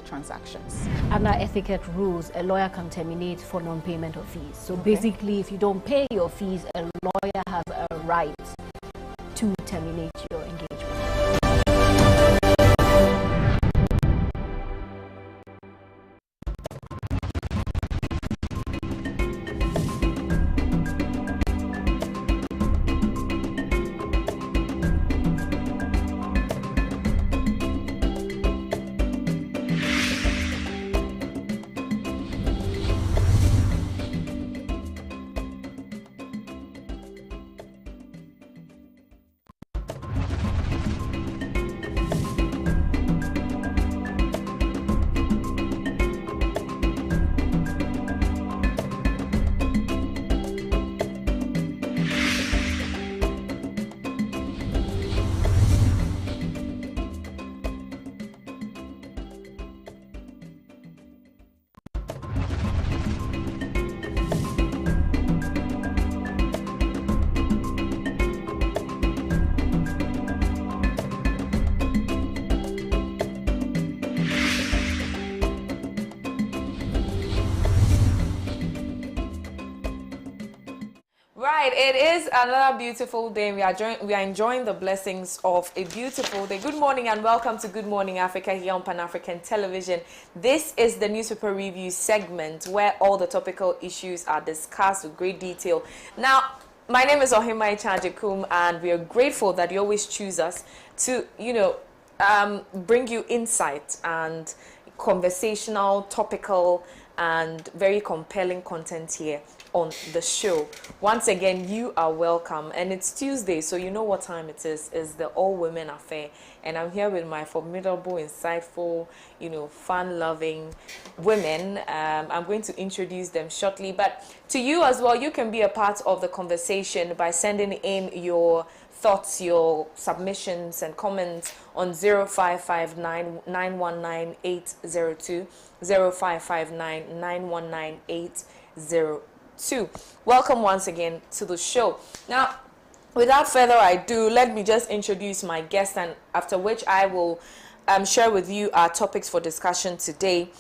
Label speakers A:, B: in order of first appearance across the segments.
A: transactions.
B: Under etiquette rules, a lawyer can terminate for non-payment of fees. So basically, if you don't pay your fees, a lawyer has a right to terminate your engagement.
C: Right, it is another beautiful day. We are enjoying the blessings of a beautiful day. Good morning and welcome to Good Morning Africa here on Pan-African Television. This is the newspaper review segment where all the topical issues are discussed with great detail. Now, my name is OHEMAA AGYEKUM, and we are grateful that you always choose us to, bring you insight and conversational, topical, and very compelling content here on the show. Once again, you are welcome, and it's Tuesday, so you know what time it is. It's the all women affair, and I'm here with my formidable, insightful, fun-loving women. I'm going to introduce them shortly, but to you as well, you can be a part of the conversation by sending in your thoughts, your submissions and comments on 0559 919 802, 0559 919 802. Welcome once again to the show. Now, without further ado, let me just introduce my guest, and after which I will share with you our topics for discussion today.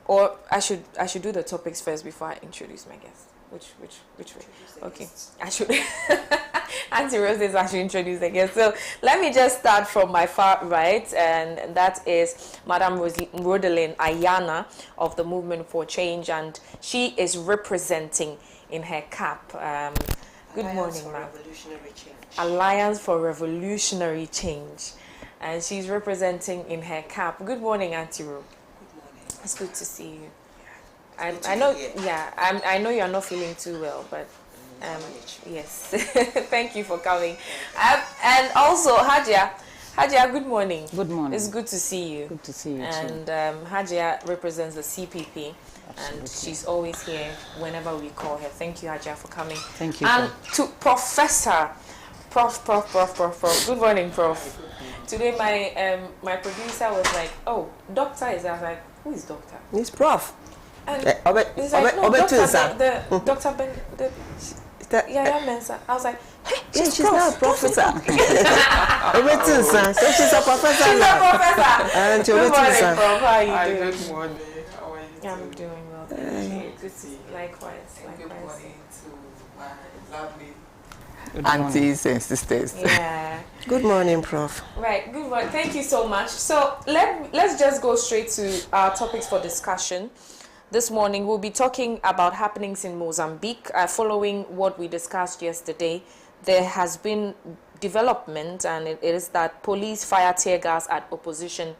C: Or I should do the topics first before I introduce my guest. Which way? Okay, I should. Auntie Rose is actually introduce the guest. So let me just start from my far right, and that is Madam Rodelyn Ayana of the Movement for Change, and she is representing in her cap. Good morning, ma'am. Alliance for Revolutionary Change, and she's representing in her cap. Good morning, Auntie Rose.
D: Good morning.
C: It's good to see you. I know, yeah, I know you're not feeling too well, but yes, thank you for coming. And also, Hajia, good morning.
D: Good morning.
C: It's good to see you.
D: Good to see you
C: and,
D: too.
C: And Hajia represents the CPP,
D: Absolutely.
C: and she's always here whenever we call her. Thank you, Hajia, for coming.
D: Thank you.
C: And to Professor, Prof. Good morning, Prof. Today, my producer was like, "Oh, doctor is." I was like, "Who is doctor?"
E: It's Prof.
C: And he's like, "No, Dr. Ben, yeah, Mensa." I was like, "Hey, she's
E: not a professor." So she's a professor.
C: She's a professor.
E: And
C: good morning, Prof. How are you doing?
F: Good morning. How are you?
C: I'm doing well. Thank you. Good to see you. Likewise.
F: Good morning to my lovely
E: aunties and sisters.
C: Yeah.
E: Good morning, Prof.
C: Right. Good morning. Thank you so much. So let's just go straight to our topics for discussion. This morning, we'll be talking about happenings in Mozambique. Following what we discussed yesterday, there has been development, and it is that police fire tear gas at opposition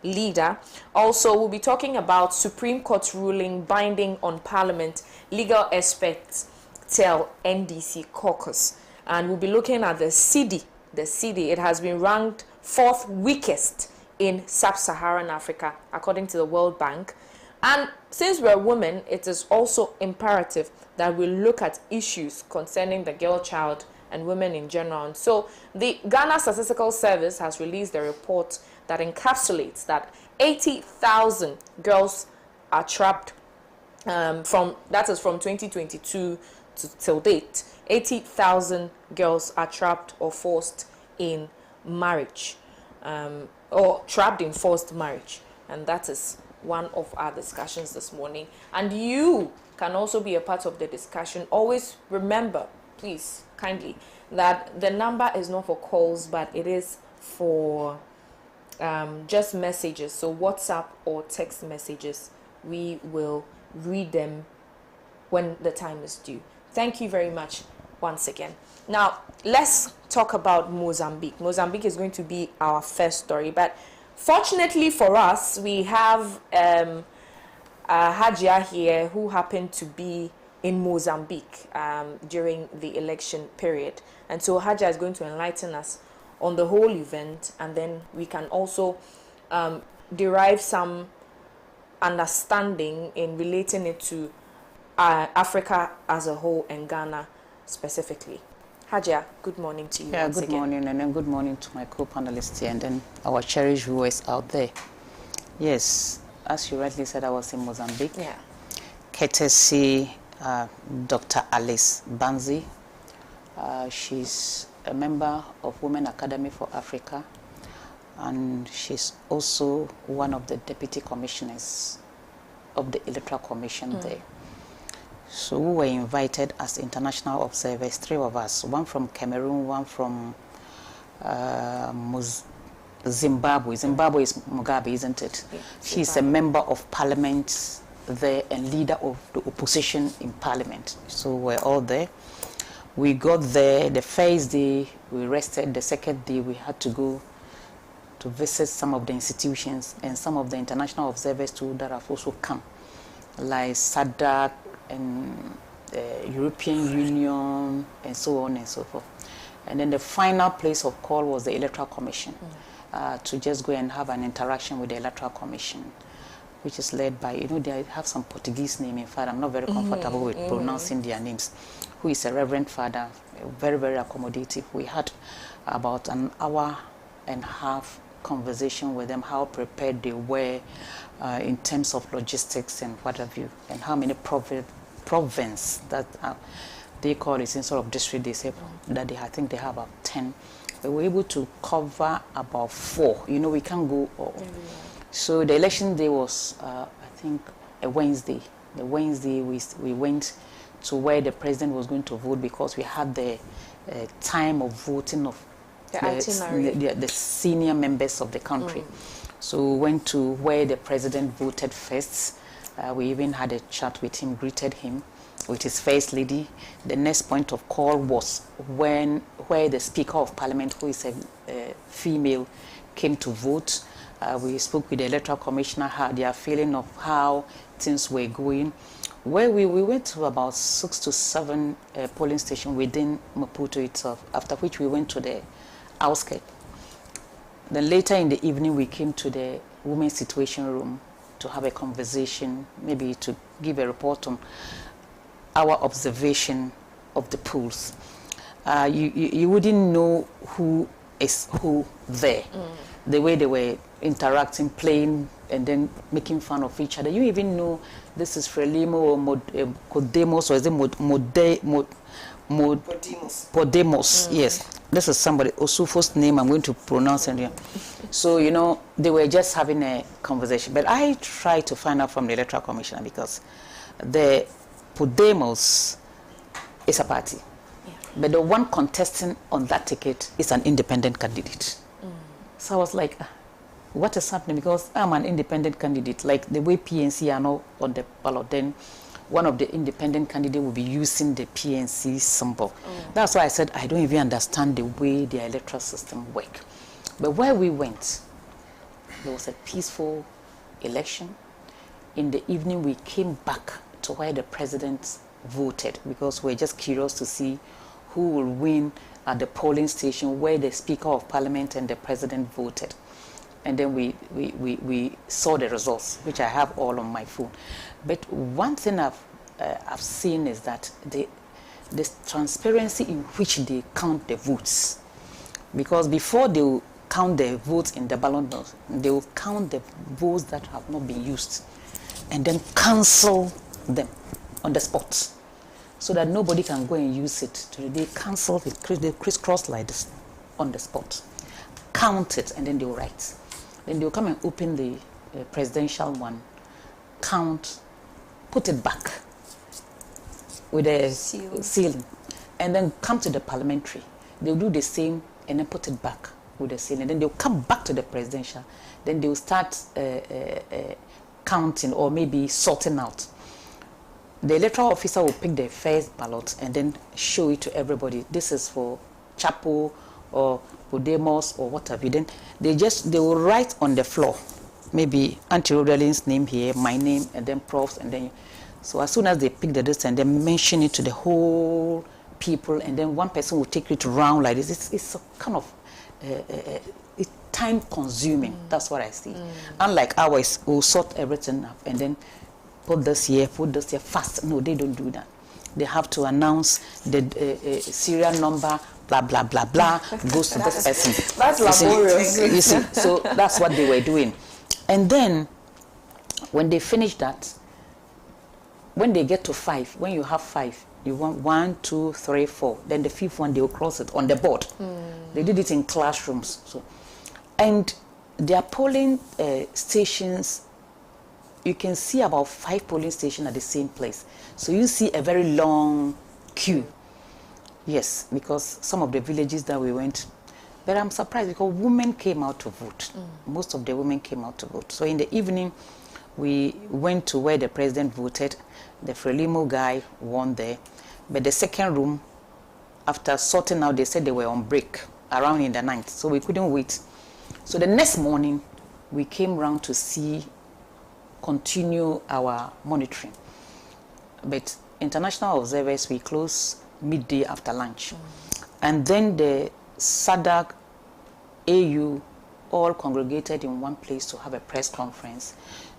C: leader. Also, we'll be talking about Supreme Court ruling binding on Parliament. Legal experts tell NDC caucus. And we'll be looking at the cedi. The cedi, it has been ranked 4th weakest in sub-Saharan Africa, according to the World Bank. And since we're women, it is also imperative that we look at issues concerning the girl child and women in general. And so the Ghana Statistical Service has released a report that encapsulates that 80,000 girls are trapped from 2022 till date. 80,000 girls are trapped or forced in marriage, or trapped in forced marriage. And that is one of our discussions this morning. And you can also be a part of the discussion. Always remember, please, kindly, that the number is not for calls, but it is for just messages. So WhatsApp or text messages, we will read them when the time is due. Thank you very much once again. Now, let's talk about Mozambique. Mozambique is going to be our first story, but fortunately for us, we have ACHIAA here who happened to be in Mozambique during the election period. And so ACHIAA is going to enlighten us on the whole event, and then we can also derive some understanding in relating it to Africa as a whole and Ghana specifically. ACHIAA, good morning to you.
E: Yeah,
C: once
E: good
C: again.
E: morning, and then good morning to my co-panelists here, and then our cherished viewers out there. Yes, as you rightly said, I was in Mozambique.
C: Yeah.
E: Courtesy Dr. Alice Banzi. She's a member of Women Academy for Africa, and she's also one of the deputy commissioners of the Electoral Commission there. So we were invited as international observers, 3 of us, one from Cameroon, one from Zimbabwe. Zimbabwe is Mugabe, isn't it? Yeah, she's a member of parliament there and leader of the opposition in parliament. So we're all there. We got there the first day, we rested. The second day, we had to go to visit some of the institutions and some of the international observers too that have also come, like SADC and the European Union and so on and so forth. And then the final place of call was the Electoral Commission, to just go and have an interaction with the Electoral Commission, which is led by, you know, they have some Portuguese name. In fact, I'm not very comfortable with pronouncing their names, who is a Reverend Father, very, very accommodative. We had about an hour and a half conversation with them, how prepared they were in terms of logistics and what have you, and how many province that they call it in sort of district. They say that I think they have about 10. We were able to cover about 4. You know, we can't go all. So the election day was, I think, a Wednesday. The Wednesday we went to where the president was going to vote, because we had the time of voting of the senior members of the country. So we went to where the president voted first. We even had a chat with him, greeted him with his first lady. The next point of call was where the Speaker of Parliament, who is a female, came to vote. We spoke with the Electoral Commissioner, how their feeling of how things were going. Where we went to about 6 to 7 polling stations within Maputo itself, after which we went to the outskirts. Then later in the evening, we came to the Women's Situation Room to have a conversation, maybe to give a report on our observation of the polls. You wouldn't know who is who there. The way they were interacting, playing, and then making fun of each other. You even know this is Frelimo or Podemos, or is it Podemos? Yes, this is somebody Osufo's name. I'm going to pronounce it here. So you know, they were just having a conversation. But I tried to find out from the Electoral Commissioner, because the Podemos is a party, but the one contesting on that ticket is an independent candidate. So I was like, what is happening? Because I'm an independent candidate, like the way PNC are now on the ballot, then one of the independent candidates will be using the PNC symbol. That's why I said I don't even understand the way the electoral system works. But where we went, there was a peaceful election. In the evening, we came back to where the president voted, because we're just curious to see who will win at the polling station where the Speaker of Parliament and the president voted. And then we saw the results, which I have all on my phone. But one thing I've seen is that the transparency in which they count the votes, because before they will count the votes in the ballot box, they will count the votes that have not been used, and then cancel them on the spot, so that nobody can go and use it. They cancel it, they crisscross like this on the spot, count it, and then they will write. Then they will come and open the presidential one, count, put it back with a ceiling, and then come to the parliamentary. They'll do the same and then put it back with the ceiling. Then they'll come back to the presidential. Then they'll start counting or maybe sorting out. The electoral officer will pick the first ballot and then show it to everybody. This is for Chapo or Podemos or what have you. Then they will write on the floor, maybe Auntie Rodalin's name here, my name, and then Prof's, and then. So as soon as they pick the list and they mention it to the whole people, and then one person will take it around like this. It's a kind of it's time consuming. That's what I see. Unlike ours, we'll sort everything up and then put this here fast. No, they don't do that. They have to announce the serial number, blah, blah, blah, blah, goes to this person.
C: That's laborious.
E: You see, so that's what they were doing. And then, when they finish that, when they get to 5, when you have 5, you want 1, 2, 3, 4. Then the 5th one, they will cross it on the board. They did it in classrooms. So, and their polling stations, you can see about 5 polling stations at the same place. So you see a very long queue. Yes, because some of the villages that we went, but I'm surprised because women came out to vote. Most of the women came out to vote. So in the evening, we went to where the president voted. The Frelimo guy won there. But the second room, after sorting out, they said they were on break around in the night. So we couldn't wait. So the next morning, we came round to continue our monitoring. But international observers, we close midday after lunch. And then the SADC, AU, all congregated in one place to have a press conference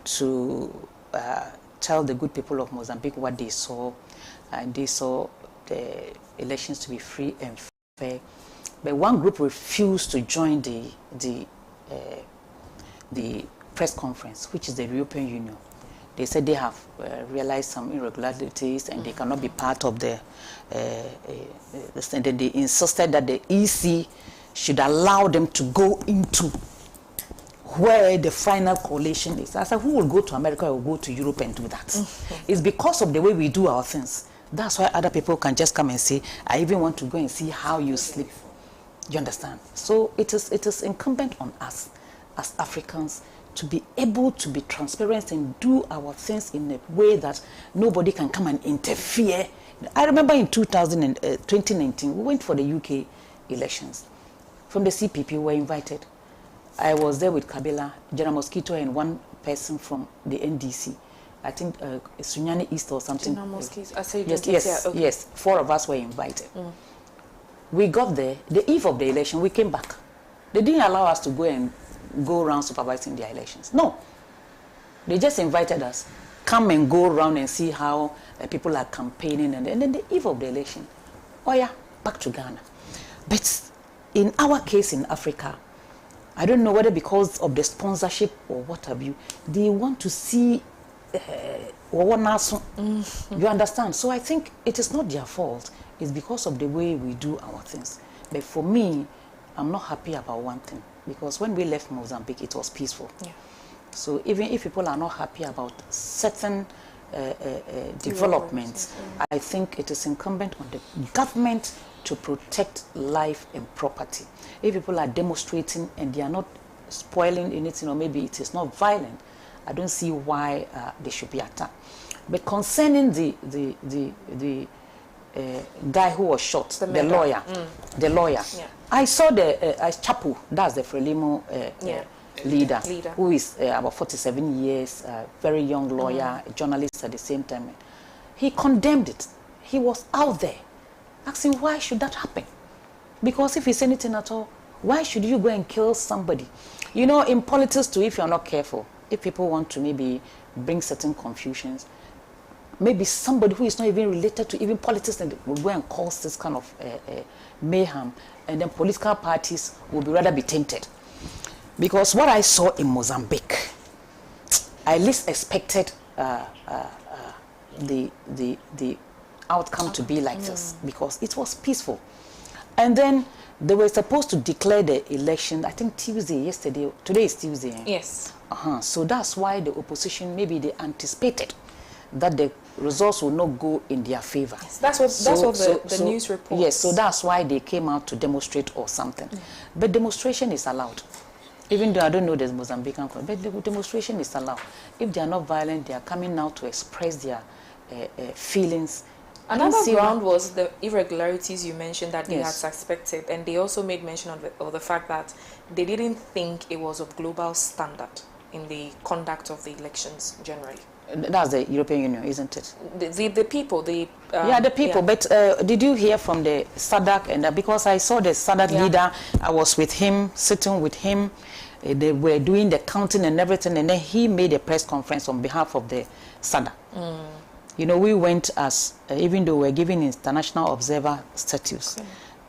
E: to tell the good people of Mozambique what they saw. And they saw the elections to be free and fair. But one group refused to join the press conference, which is the European Union. They said they have realized some irregularities and they cannot be part of the and then they insisted that the EC should allow them to go into where the final coalition is. I said, who will go to America or go to Europe and do that? It's because of the way we do our things. That's why other people can just come and say, I even want to go and see how you sleep. You understand? So it is incumbent on us as Africans to be able to be transparent and do our things in a way that nobody can come and interfere. I remember in 2019, we went for the UK elections. From the CPP, we were invited. I was there with Kabila, General Mosquito, and one person from the NDC. I think Sunyani East or something.
C: General Mosquito. I said
E: yes,
C: okay.
E: Yes. 4 of us were invited. We got there. The eve of the election, we came back. They didn't allow us to go around supervising their elections. No. They just invited us. Come and go around and see how people are campaigning. And then the eve of the election, oh yeah, back to Ghana. But in our case in Africa, I don't know whether because of the sponsorship or what have you, they want to see you understand? So I think it is not their fault. It's because of the way we do our things. But for me, I'm not happy about one thing. Because when we left Mozambique, it was peaceful. Yeah. So even if people are not happy about certain developments, I think it is incumbent on the government to protect life and property. If people are demonstrating and they are not spoiling anything, or maybe it is not violent, I don't see why they should be attacked. But concerning the guy who was shot, the lawyer, yeah. I saw the Chapo, that's the Frelimo leader, who is about 47 years, very young lawyer, a journalist at the same time. He condemned it. He was out there asking, why should that happen? Because if it's anything at all, why should you go and kill somebody? You know, in politics too, if you're not careful, if people want to maybe bring certain confusions, maybe somebody who is not even related to even politics will go and cause this kind of mayhem, and then political parties will rather be tainted. Because what I saw in Mozambique, I least expected the outcome to be like this, because it was peaceful. And then they were supposed to declare the election, I think yesterday, today is Tuesday.
C: Yes.
E: So that's why the opposition, maybe they anticipated that the results will not go in their favor.
C: Yes, that's what the news reports.
E: Yes, so that's why they came out to demonstrate or something. But demonstration is allowed. Even though I don't know the Mozambican, but the demonstration is allowed. If they are not violent, they are coming out to express their feelings.
C: Another ground was the irregularities you mentioned that they had
E: Yes.
C: suspected, and they also made mention of the fact that they didn't think it was of global standard in the conduct of the elections generally.
E: That's the European Union, isn't it?
C: The people, the
E: people. But did you hear from the SADC? And because I saw the SADC leader, I was with him, sitting with him. They were doing the counting and everything, and then he made a press conference on behalf of the SADC. You know, we went as, even though we're given international observer status,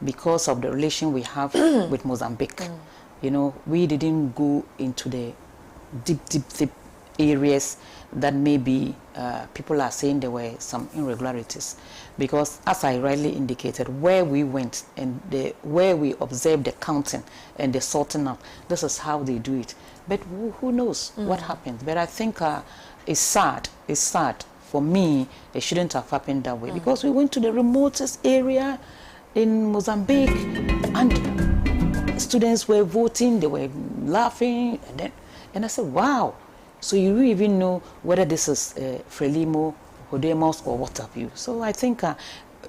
E: because of the relation we have with Mozambique. You know, we didn't go into the deep areas that maybe people are saying there were some irregularities. Because as I rightly indicated, where we went and where we observed the counting and the sorting out, this is how they do it. But who knows what happened? But I think it's sad. It's sad. For me, it shouldn't have happened that way, because we went to the remotest area in Mozambique and students were voting, they were laughing, and I said, wow. So you don't even know whether this is Frelimo, Hodemos, or what have you. So I think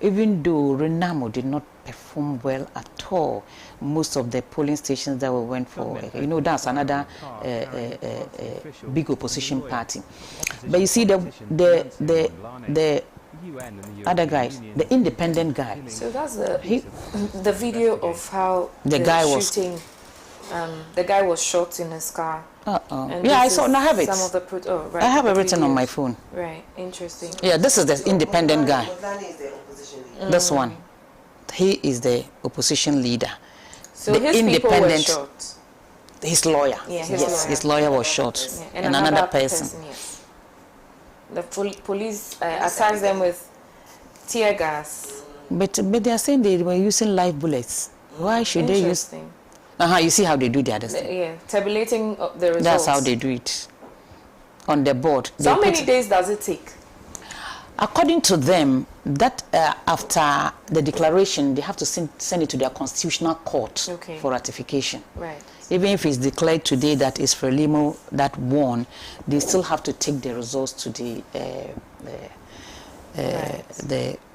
E: even though Renamo did not perform well at all, most of the polling stations that we went for, you know, that's another big opposition party. But you see, the other guys, the independent guy.
C: So that's the video of how
E: the guy was
C: shooting. The guy was shot in his car.
E: Yeah, I saw. And I have it.
C: Some of the right.
E: I have it written on my phone.
C: Right. Interesting.
E: Yeah, this is the independent guy.
F: Is the opposition leader.
E: This one, he is the opposition leader.
C: So
E: the
C: his people were shot.
E: His lawyer.
C: Yeah,
E: his lawyer was shot,
C: Yeah.
E: and another person.
C: Yes. The police attacked them with tear gas.
E: But they are saying they were using live bullets. Why should they use? You see how they do the other thing.
C: Yeah, tabulating the results.
E: That's how they do it. On the board.
C: So how many days does it take?
E: According to them, that after the declaration, they have to send it to their constitutional court for ratification. Right. Even if it's declared today that it's Frelimo that won, they still have to take the results to the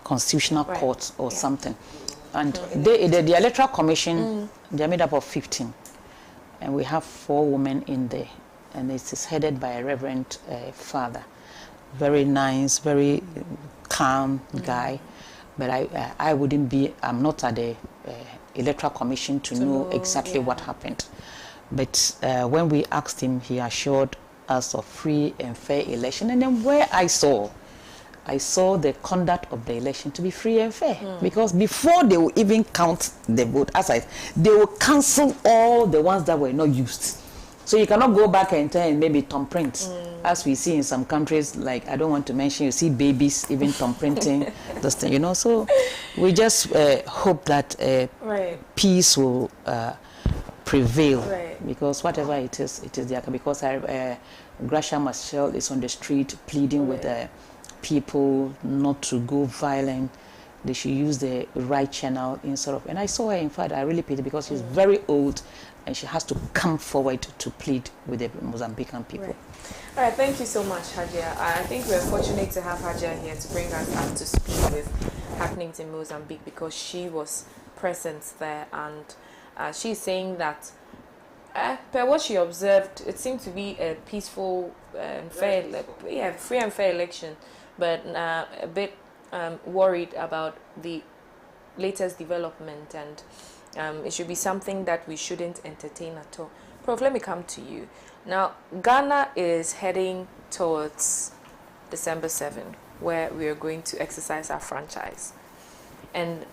E: constitutional court or something. And the Electoral Commission, they're made up of 15. And we have 4 women in there. And it is headed by a Reverend Father. Very nice, very calm guy. But I wouldn't be, I'm not at the Electoral Commission to know exactly what happened. But when we asked him, he assured us of free and fair election. And then where I saw the conduct of the election to be free and fair. Because before they will even count the vote, they will cancel all the ones that were not used. So you cannot go back and tell maybe thumb print, as we see in some countries, like I don't want to mention, you see babies even thumb printing, this thing, you know. So we just hope that peace will prevail, because whatever it is there. Because Gracia Marshall is on the street pleading with people not to go violent. They should use the right channel instead of. And I saw her, in fact, I really pity, because she's very old and she has to come forward to plead with the Mozambican people.
C: All right, thank you so much, AGYEKUM. I think we're fortunate to have AGYEKUM here to bring us up to speed with happenings in Mozambique, because she was present there, and she's saying that per what she observed, it seemed to be a peaceful and fair, free and fair election, but a bit worried about the latest development, and it should be something that we shouldn't entertain at all. Prof, let me come to you. Now, Ghana is heading towards December 7, where we are going to exercise our franchise. And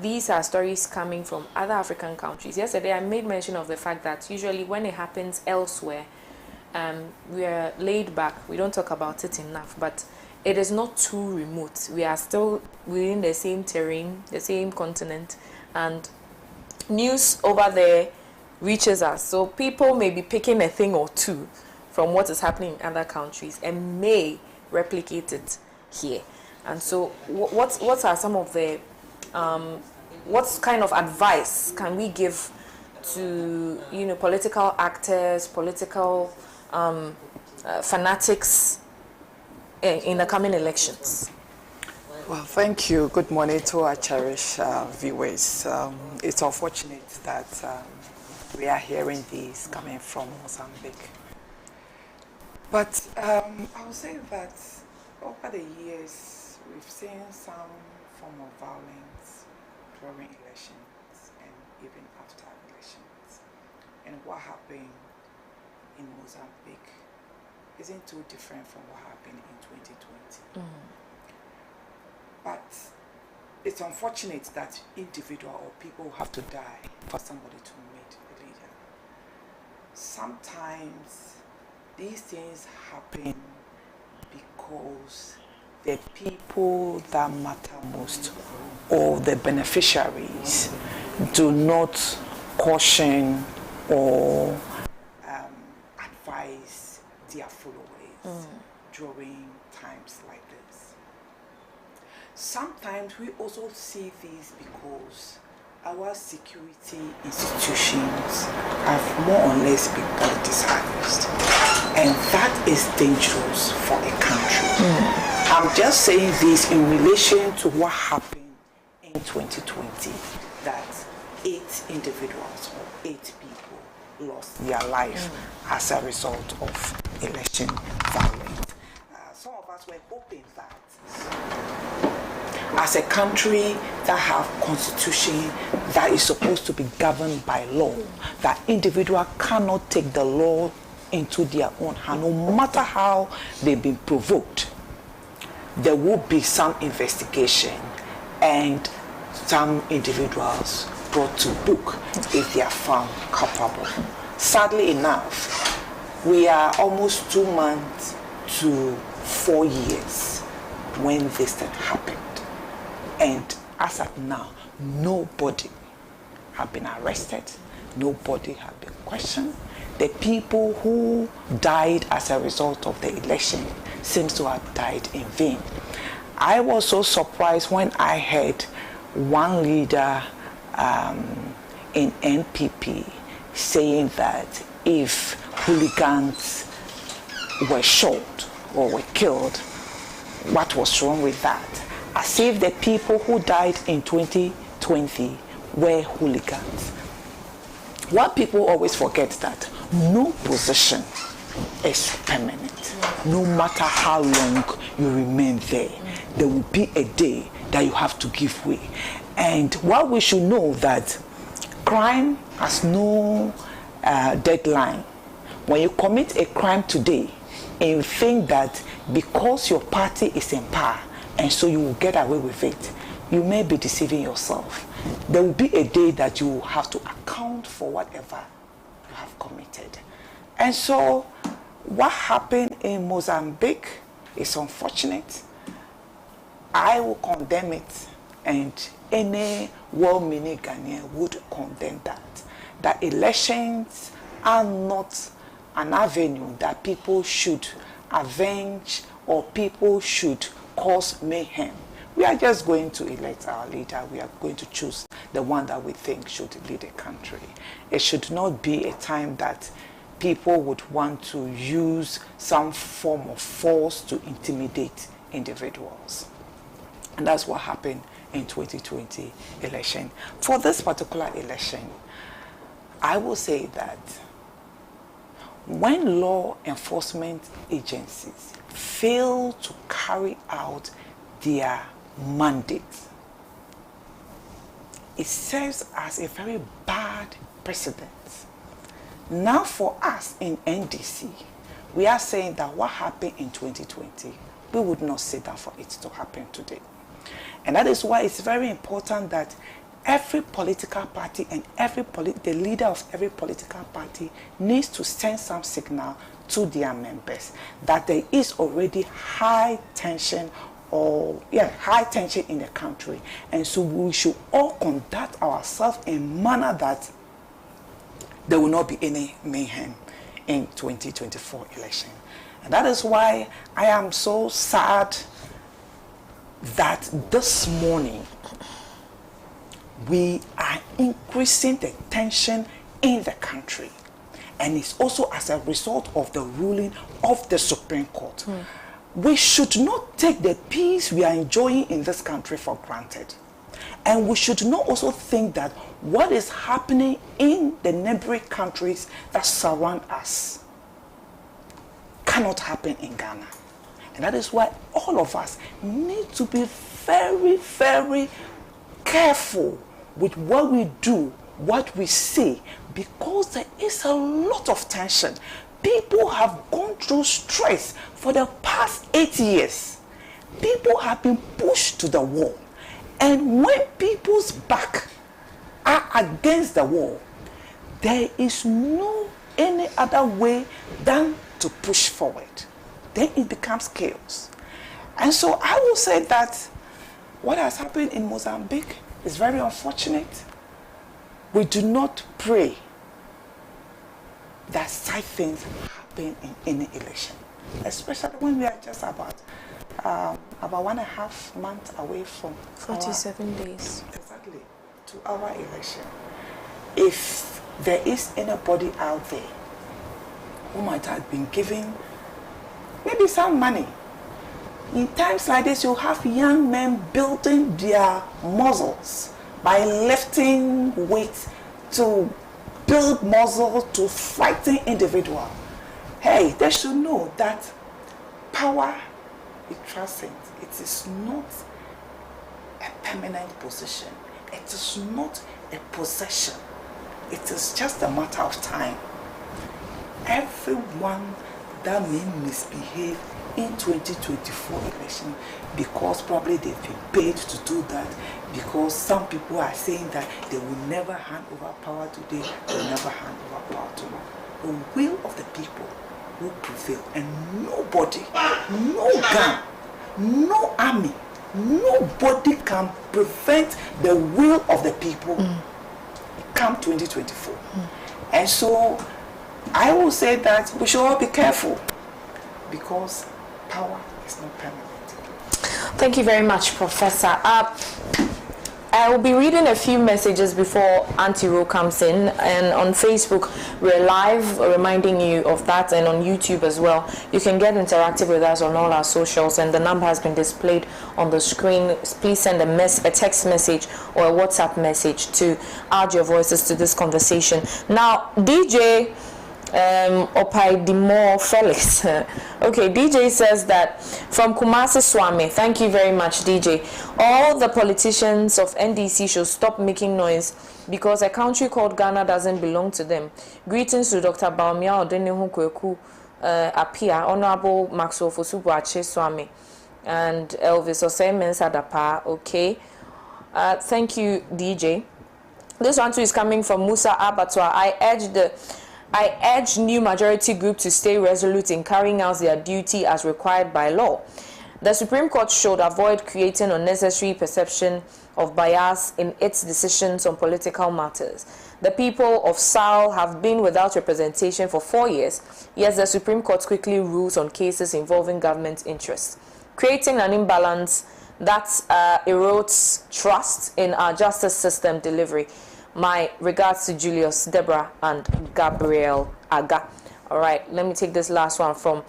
C: these are stories coming from other African countries. Yesterday, I made mention of the fact that usually when it happens elsewhere, we are laid back. We don't talk about it enough, but it is not too remote. We are still within the same terrain, the same continent, and news over there reaches us. So people may be picking a thing or two from what is happening in other countries and may replicate it here. And so what are some of the what kind of advice can we give to political actors, political fanatics in the coming elections?
F: Well, thank you. Good morning to our cherished viewers. It's unfortunate that we are hearing these coming from Mozambique. But I would say that over the years, we've seen some form of violence during elections and even after elections. And what happened in Mozambique isn't too different from what happened in 2020. But it's unfortunate that individual or people have to die for somebody to meet a leader. Sometimes these things happen because the people that matter most or the beneficiaries do not caution or advise their followers during times like this. Sometimes we also see this because our security institutions have more or less been politicized, and that is dangerous for a country. I'm just saying this in relation to what happened in 2020, that 8 individuals or 8 people lost their life as a result of election violence. Some of us were hoping that as a country that have constitution that is supposed to be governed by law, that individual cannot take the law into their own hand, no matter how they've been provoked. There will be some investigation and some individuals brought to book if they are found culpable. Sadly enough, we are almost 2 months to 4 years when this thing happened. And as of now, nobody have been arrested, nobody have been questioned. The people who died as a result of the election seems to have died in vain. I was so surprised when I heard one leader in NPP saying that if hooligans were shot or were killed, what was wrong with that? As if the people who died in 2020 were hooligans. What people always forget that no position is permanent. No matter how long you remain there, there will be a day that you have to give way. And what we should know that crime has no deadline. When you commit a crime today, and you think that because your party is in power, and so you will get away with it, you may be deceiving yourself. There will be a day that you will have to account for whatever you have committed. And so what happened in Mozambique is unfortunate. I will condemn it, and any well-meaning Ghanaian would condemn that. That elections are not an avenue that people should avenge or people should cause mayhem. We are just going to elect our leader. We are going to choose the one that we think should lead the country. It should not be a time that people would want to use some form of force to intimidate individuals. And that's what happened in 2020 election. For this particular election, I will say that when law enforcement agencies fail to carry out their mandate, it serves as a very bad precedent. Now for us in NDC, we are saying that what happened in 2020, we would not sit down for it to happen today. And that is why it's very important that every political party and the leader of every political party needs to send some signal to their members that there is already high tension high tension in the country. And so we should all conduct ourselves in a manner that there will not be any mayhem in 2024 election. And that is why I am so sad that this morning we are increasing the tension in the country. And it's also as a result of the ruling of the Supreme Court. We should not take the peace we are enjoying in this country for granted. And we should not also think that what is happening in the neighboring countries that surround us cannot happen in Ghana. And that is why all of us need to be very, very careful with what we do, what we say, because there is a lot of tension. People have gone through stress for the past 8 years. People have been pushed to the wall. And when people's back are against the wall, there is no any other way than to push forward. Then it becomes chaos. And so I will say that what has happened in Mozambique is very unfortunate. We do not pray that such things happen in any election, especially when we are just about 1.5 months away from
C: 47 days.
F: Exactly, to our election. If there is anybody out there who might have been given maybe some money, in times like this, you have young men building their muscles by lifting weights to build muscle to fighting individual. Hey, they should know that power is transcends. It is not a permanent position. It is not a possession. It is just a matter of time. Everyone that may misbehave in 2024 election, because probably they've been paid to do that, because some people are saying that they will never hand over power today, they will never hand over power tomorrow. The will of the people will prevail, and nobody, no gun, no army, nobody can prevent the will of the people come 2024. And so I will say that we should all be careful, because power is not permanent.
C: Thank you very much, Professor. I will be reading a few messages before Auntie Ro comes in, and on Facebook we're live, reminding you of that, and on YouTube as well. You can get interactive with us on all our socials, and the number has been displayed on the screen. Please send a text message or a WhatsApp message to add your voices to this conversation. Now, DJ Opaidimo Felix. Okay, DJ says that from Kumasi Swami. Thank you very much, DJ. All the politicians of NDC should stop making noise because a country called Ghana doesn't belong to them. Greetings to Dr. Baumia Odenehu Kweku ACHIAA, Honorable Maxwell Fosubu Ache Swami, and Elvis Osemen Sadapa. Okay. Thank you, DJ. This one too is coming from Musa Abatwa. I urge new majority group to stay resolute in carrying out their duty as required by law. The Supreme Court should avoid creating unnecessary perception of bias in its decisions on political matters. The people of SAL have been without representation for 4 years, yet the Supreme Court quickly rules on cases involving government interests, creating an imbalance that erodes trust in our justice system delivery. My regards to Julius, Deborah, and Gabriel Aga. All right, let me take this last one from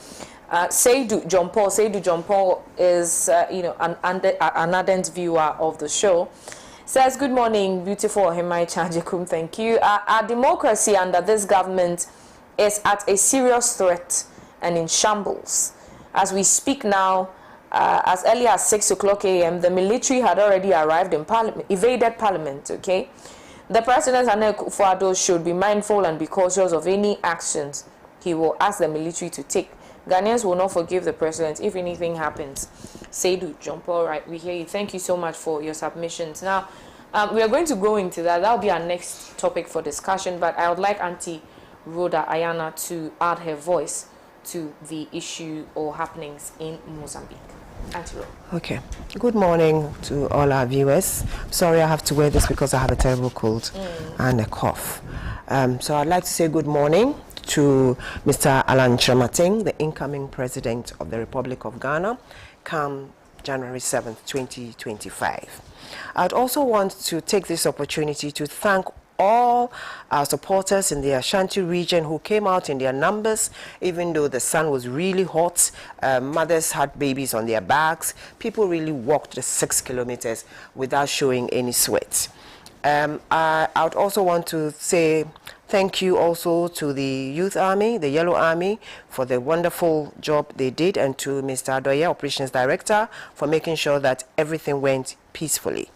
C: Seydou John Paul. Seydou John Paul is, an ardent viewer of the show. Says, good morning, beautiful OHEMAA AGYEKUM. Thank you. Our democracy under this government is at a serious threat and in shambles. As we speak now, as early as 6 o'clock a.m., the military had already arrived in Parliament, evaded Parliament, okay? The President Nana Akufo-Addo should be mindful and be cautious of any actions he will ask the military to take. Ghanaians will not forgive the President if anything happens. Seydou John Paul, right, we hear you. Thank you so much for your submissions. Now, we are going to go into that. That will be our next topic for discussion, but I would like Auntie Rhoda Ayana to add her voice to the issue or happenings in Mozambique. Auntie Ro.
A: Okay. Good morning to all our viewers. Sorry I have to wear this because I have a terrible cold and a cough. So I'd like to say good morning to Mr. Alan Chamating, the incoming President of the Republic of Ghana, come January 7th, 2025. I'd also want to take this opportunity to thank all our supporters in the Ashanti region who came out in their numbers, even though the sun was really hot. Mothers had babies on their backs. People really walked the 6 kilometers without showing any sweat. I would also want to say thank you also to the Youth Army, the Yellow Army, for the wonderful job they did, and to Mr. Adoye, Operations Director, for making sure that everything went peacefully.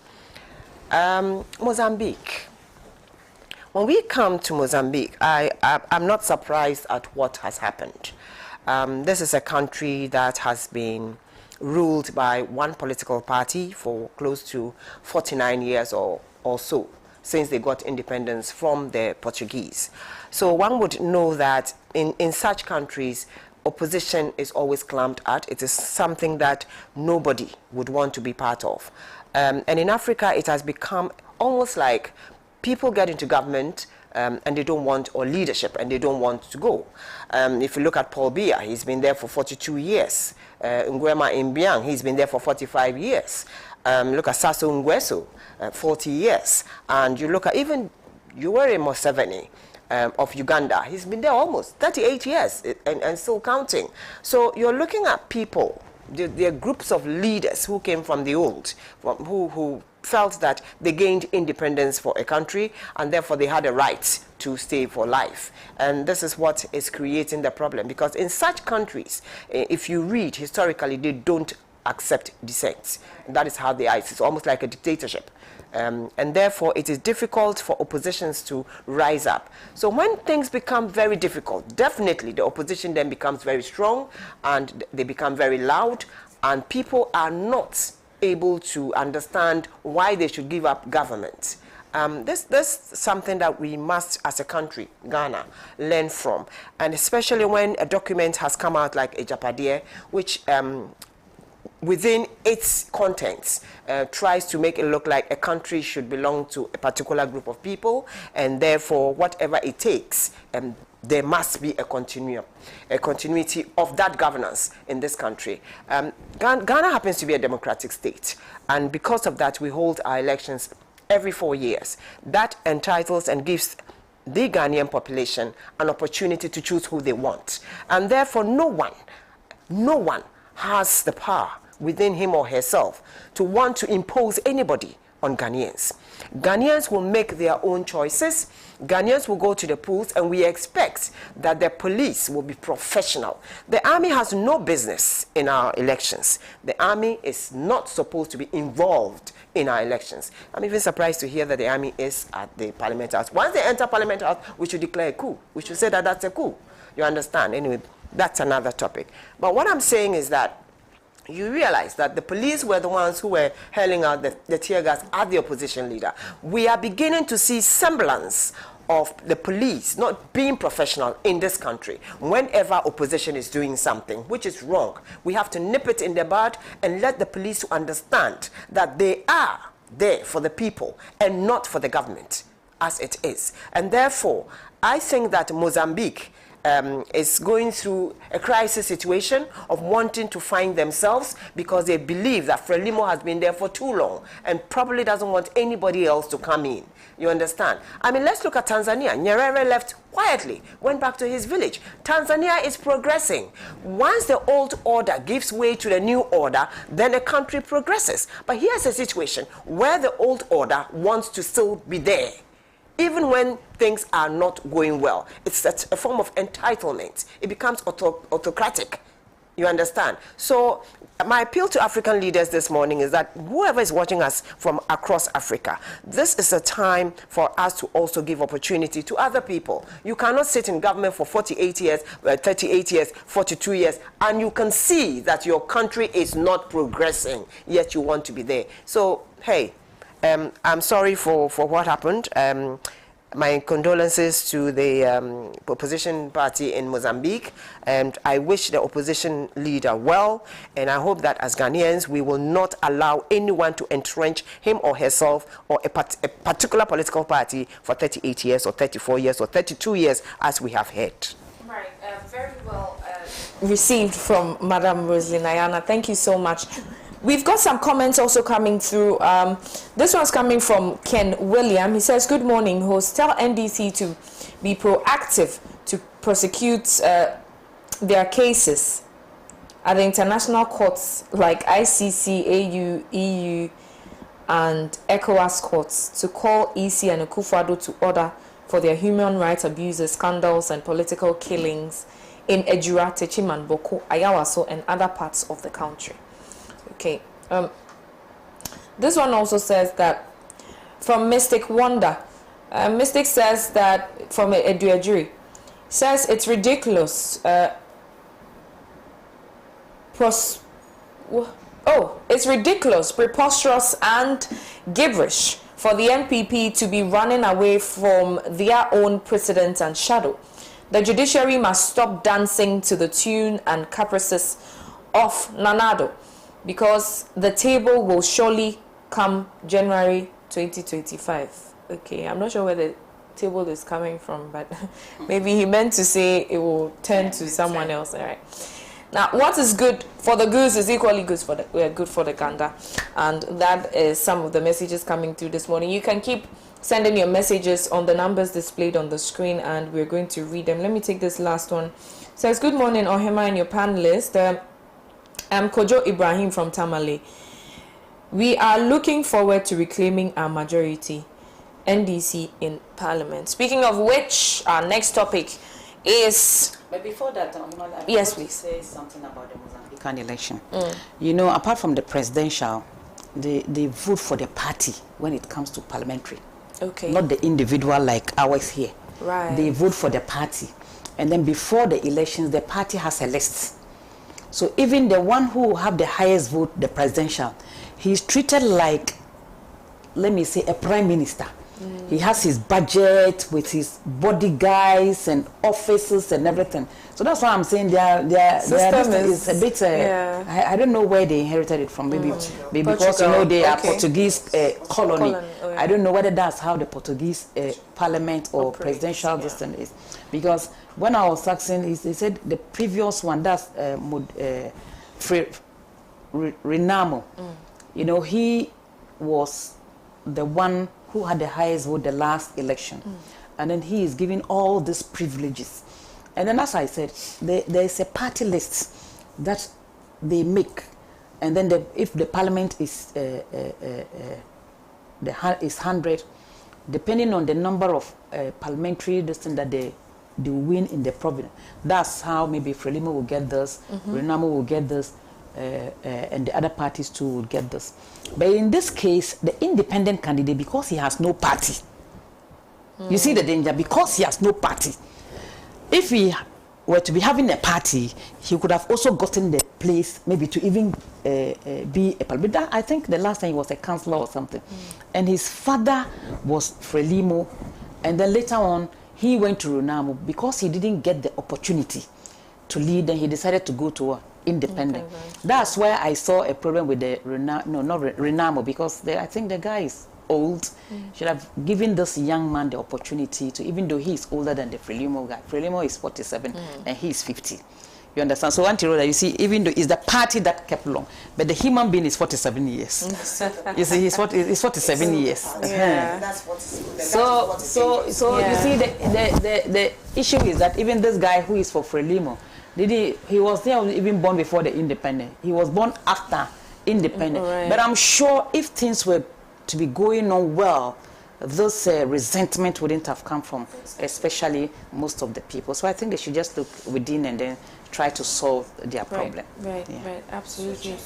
A: Mozambique. When we come to Mozambique, I'm not surprised at what has happened. This is a country that has been ruled by one political party for close to 49 years or so, since they got independence from the Portuguese. So one would know that in such countries, opposition is always clamped at. It is something that nobody would want to be part of. And in Africa, it has become almost like people get into government and they don't want, or leadership, and they don't want to go. If you look at Paul Biya, he's been there for 42 years. Nguema Mbiang, he's been there for 45 years. Look at Sassou Nguesso, 40 years. And you look at even Yoweri Museveni of Uganda, he's been there almost 38 years and still counting. So you're looking at people, there are groups of leaders who came from the old, who felt that they gained independence for a country and therefore they had a right to stay for life. And this is what is creating the problem, because in such countries, if you read historically, they don't accept dissent. That is how they are. It's almost like a dictatorship. And therefore it is difficult for oppositions to rise up. So when things become very difficult, definitely the opposition then becomes very strong and they become very loud, and people are not able to understand why they should give up government. This is something that we must, as a country, Ghana, learn from. And especially when a document has come out like AGYEKUM, which within its contents tries to make it look like a country should belong to a particular group of people, and therefore whatever it takes, there must be a continuity of that governance in this country. Ghana happens to be a democratic state, and because of that we hold our elections every 4 years. That entitles and gives the Ghanaian population an opportunity to choose who they want, and therefore no one has the power within him or herself to want to impose anybody on Ghanaians. Ghanaians will make their own choices. Ghanaians will go to the polls, and we expect that the police will be professional. The army has no business in our elections. The army is not supposed to be involved in our elections. I'm even surprised to hear that the army is at the Parliament House. Once they enter Parliament House, we should declare a coup. We should say that that's a coup. You understand? Anyway, that's another topic. But what I'm saying is that you realize that the police were the ones who were hurling out the tear gas at the opposition leader. We are beginning to see semblance of the police not being professional in this country. Whenever opposition is doing something which is wrong, we have to nip it in the bud and let the police understand that they are there for the people and not for the government, as it is. And therefore, I think that Mozambique is going through a crisis situation of wanting to find themselves, because they believe that Frelimo has been there for too long and probably doesn't want anybody else to come in. You understand? I mean, let's look at Tanzania. Nyerere left quietly, went back to his village. Tanzania is progressing. Once the old order gives way to the new order, then the country progresses. But here's a situation where the old order wants to still be there, even when things are not going well. It's a form of entitlement. It becomes autocratic. You understand? So my appeal to African leaders this morning is that whoever is watching us from across Africa, this is a time for us to also give opportunity to other people. You cannot sit in government for 48 years, 38 years, 42 years, and you can see that your country is not progressing, yet you want to be there. So, hey, I'm sorry for what happened. my condolences to the opposition party in Mozambique, and I wish the opposition leader well, and I hope that as Ghanaians we will not allow anyone to entrench him or herself or a particular political party for 38 years or 34 years or 32 years, as we have heard.
C: Right, very well received from Madam Roslyn Ayana. Thank you so much. We've got some comments also coming through. This one's coming from Ken William. He says, good morning, host. Tell NDC to be proactive to prosecute their cases at the international courts like ICC, AU, EU, and ECOWAS courts, to call EC and Akufo-Addo to order for their human rights abuses, scandals, and political killings in Ejura, Techiman, Boko, Ayawaso, and other parts of the country. Okay. This one also says that from Mystic Wonder. Mystic says that from Eduajuri, says it's ridiculous. It's ridiculous, preposterous, and gibberish for the MPP to be running away from their own precedent and shadow. The judiciary must stop dancing to the tune and caprices of Nanado, because the table will surely come January 2025. Okay, I'm not sure where the table is coming from, but maybe he meant to say it will turn to someone else. All right. Now, what is good for the goose is equally good for the gander, and that is some of the messages coming through this morning. You can keep sending your messages on the numbers displayed on the screen, and we're going to read them. Let me take this last one. It says, good morning, OHEMAA and your panelists. I'm Kojo Ibrahim from Tamale. We are looking forward to reclaiming our majority, NDC, in Parliament. Speaking of which, our next topic is...
E: But before that,
C: yes, please.
E: Say something about the Mozambican election. You know, apart from the presidential, they vote for the party when it comes to parliamentary.
C: Okay.
E: Not the individual like ours here.
C: Right.
E: They vote for the party. And then before the elections, the party has a list. So even the one who have the highest vote, the presidential, he's treated like, let me say, a prime minister. He has his budget with his bodyguards and officers and everything. So that's why I'm saying their system is a bit. I don't know where they inherited it from. Maybe because you know they are Portuguese colony. I don't know whether that's how the Portuguese parliament or presidential system is. Because when I was asking, he said the previous one, that's Renamo. You know, he was the one who had the highest vote the last election. And then he is giving all these privileges. And then, as I said, there is a party list that they make. And then if the parliament is 100, depending on the number of parliamentary distance that they win in the province, that's how maybe Frelimo will get this, Renamo will get this, and the other parties too will get this. But in this case, the independent candidate, because he has no party, you see the danger, because he has no party. If he were to be having a party, he could have also gotten the place maybe to even be a parliament. I think the last time he was a councillor or something. And his father was Frelimo, and then later on he went to Renamo. Because he didn't get the opportunity to lead, and he decided to go to independent. That's why I saw a problem with the Renamo, because I think the guy is old. Should have given this young man the opportunity to, even though he is older than the Frelimo guy. Frelimo is 47 and he is 50. You understand? So Antiroda, you see, even though it's the party that kept long, but the human being is 47 years. You see, he's 47 years.
C: Yeah.
F: That's what.
E: So you see, the issue is that even this guy who is for Frelimo, he was there even born before the independent. He was born after independent. But I'm sure if things were to be going on well, this resentment wouldn't have come from, especially most of the people. So I think they should just look within and then try to solve their problem.
C: Right, absolutely.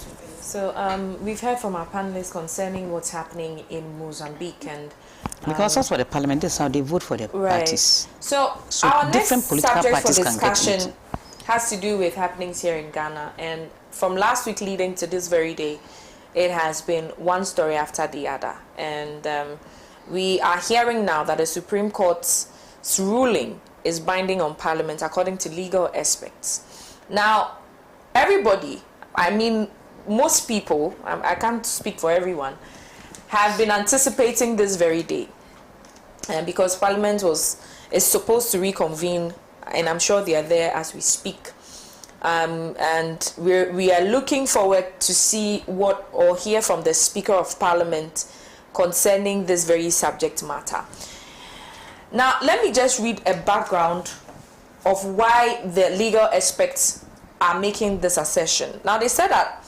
C: So we've heard from our panelists concerning what's happening in Mozambique, and
E: because that's what the parliament is, how they vote for the parties.
C: So our next subject for discussion has to do with happenings here in Ghana, and from last week leading to this very day, it has been one story after the other. And we are hearing now that the Supreme Court's ruling is binding on Parliament according to legal experts. Now, everybody, I mean, most people, I can't speak for everyone, have been anticipating this very day. And because Parliament is supposed to reconvene, and I'm sure they are there as we speak. And we are looking forward to see what or hear from the Speaker of Parliament concerning this very subject matter. Now, let me just read a background of why the legal experts are making this assertion. Now, they said that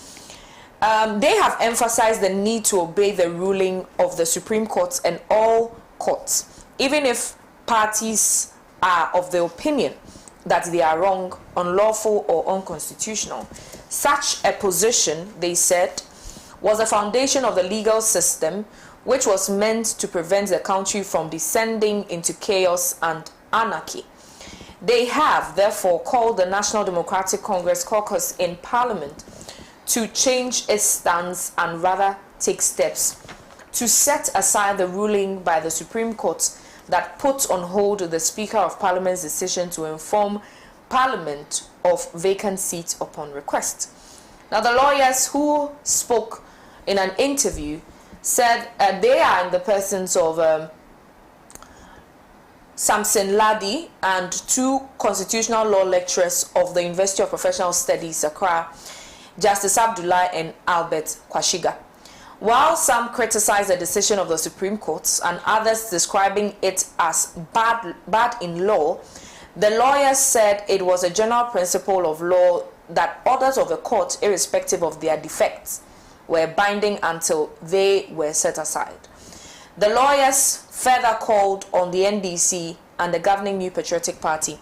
C: they have emphasized the need to obey the ruling of the Supreme Court and all courts, even if parties are of the opinion that they are wrong, unlawful, or unconstitutional. Such a position, they said, was the foundation of the legal system, which was meant to prevent the country from descending into chaos and anarchy. They have, therefore, called the National Democratic Congress caucus in Parliament to change its stance and rather take steps to set aside the ruling by the Supreme Court that put on hold the Speaker of Parliament's decision to inform Parliament of vacant seats upon request. Now, the lawyers who spoke in an interview said they are in the persons of Samson Ladi and two constitutional law lecturers of the University of Professional Studies, Accra, Justice Abdullah and Albert Kwashiga. While some criticized the decision of the Supreme Court and others describing it as bad in law, the lawyers said it was a general principle of law that orders of the court, irrespective of their defects, were binding until they were set aside. The lawyers further called on the NDC and the governing New Patriotic Party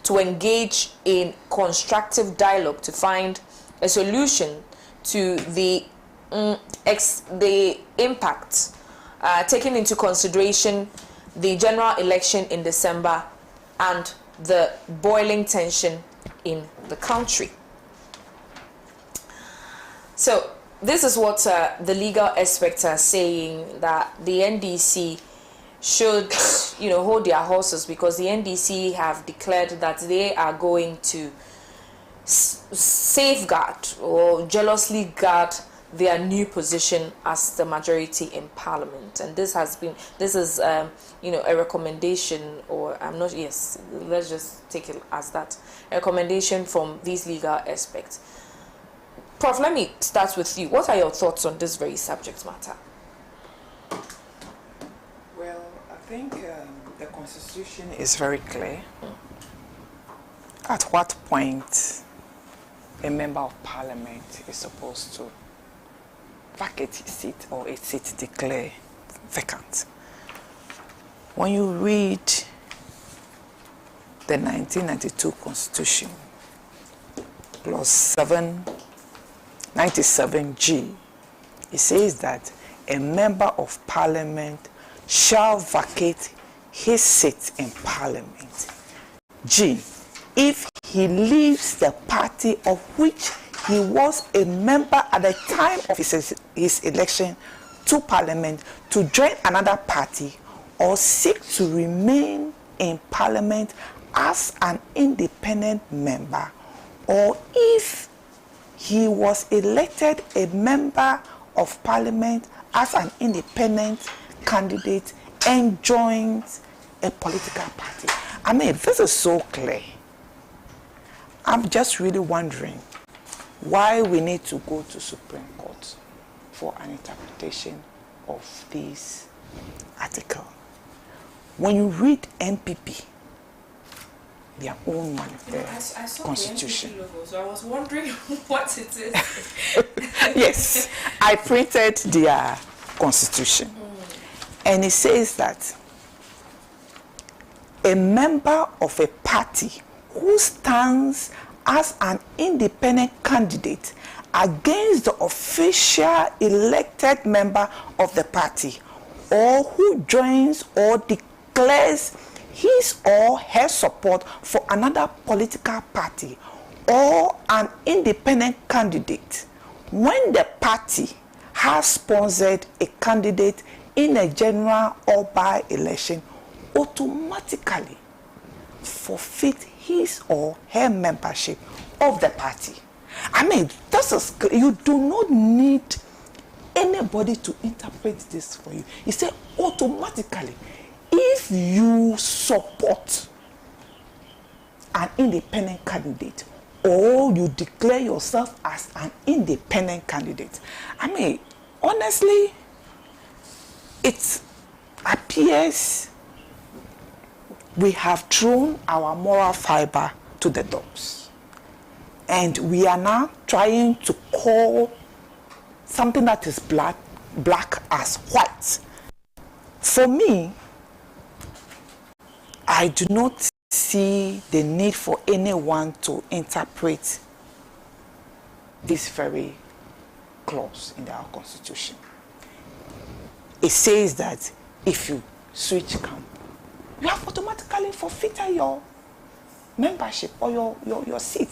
C: to engage in constructive dialogue to find a solution to the impact, taking into consideration the general election in December and the boiling tension in the country. So this is what the legal experts are saying, that the NDC should, hold their horses, because the NDC have declared that they are going to safeguard or jealously guard their new position as the majority in Parliament. And this is a recommendation, or let's just take it as that, a recommendation from these legal experts. Prof, let me start with you. What are your thoughts on this very subject matter?
F: Well, I think the Constitution is very clear. At what point a member of Parliament is supposed to vacate his seat or a seat declared vacant. When you read the 1992 Constitution, Clause 97G, it says that a member of Parliament shall vacate his seat in Parliament. G, if he leaves the party of which he was a member at the time of his election to Parliament to join another party or seek to remain in Parliament as an independent member, or if he was elected a member of Parliament as an independent candidate and joined a political party. I mean, this is so clear. I'm just really wondering why we need to go to Supreme Court for an interpretation of this article. When you read NPP, their own manifesto,
C: I saw
F: constitution.
C: the NPP logo, so I was wondering what it is.
F: Yes, I printed their constitution, and it says that a member of a party who stands as an independent candidate against the official elected member of the party, or who joins or declares his or her support for another political party or an independent candidate when the party has sponsored a candidate in a general or by-election automatically forfeit his or her membership of the party. I mean, this is, you do not need anybody to interpret this for you. He said automatically, if you support an independent candidate or you declare yourself as an independent candidate, I mean, honestly, it appears we have thrown our moral fiber to the dogs. And we are now trying to call something that is black as white. For me, I do not see the need for anyone to interpret this very clause in our constitution. It says that if you switch camp, you have automatically forfeited your membership or your seat.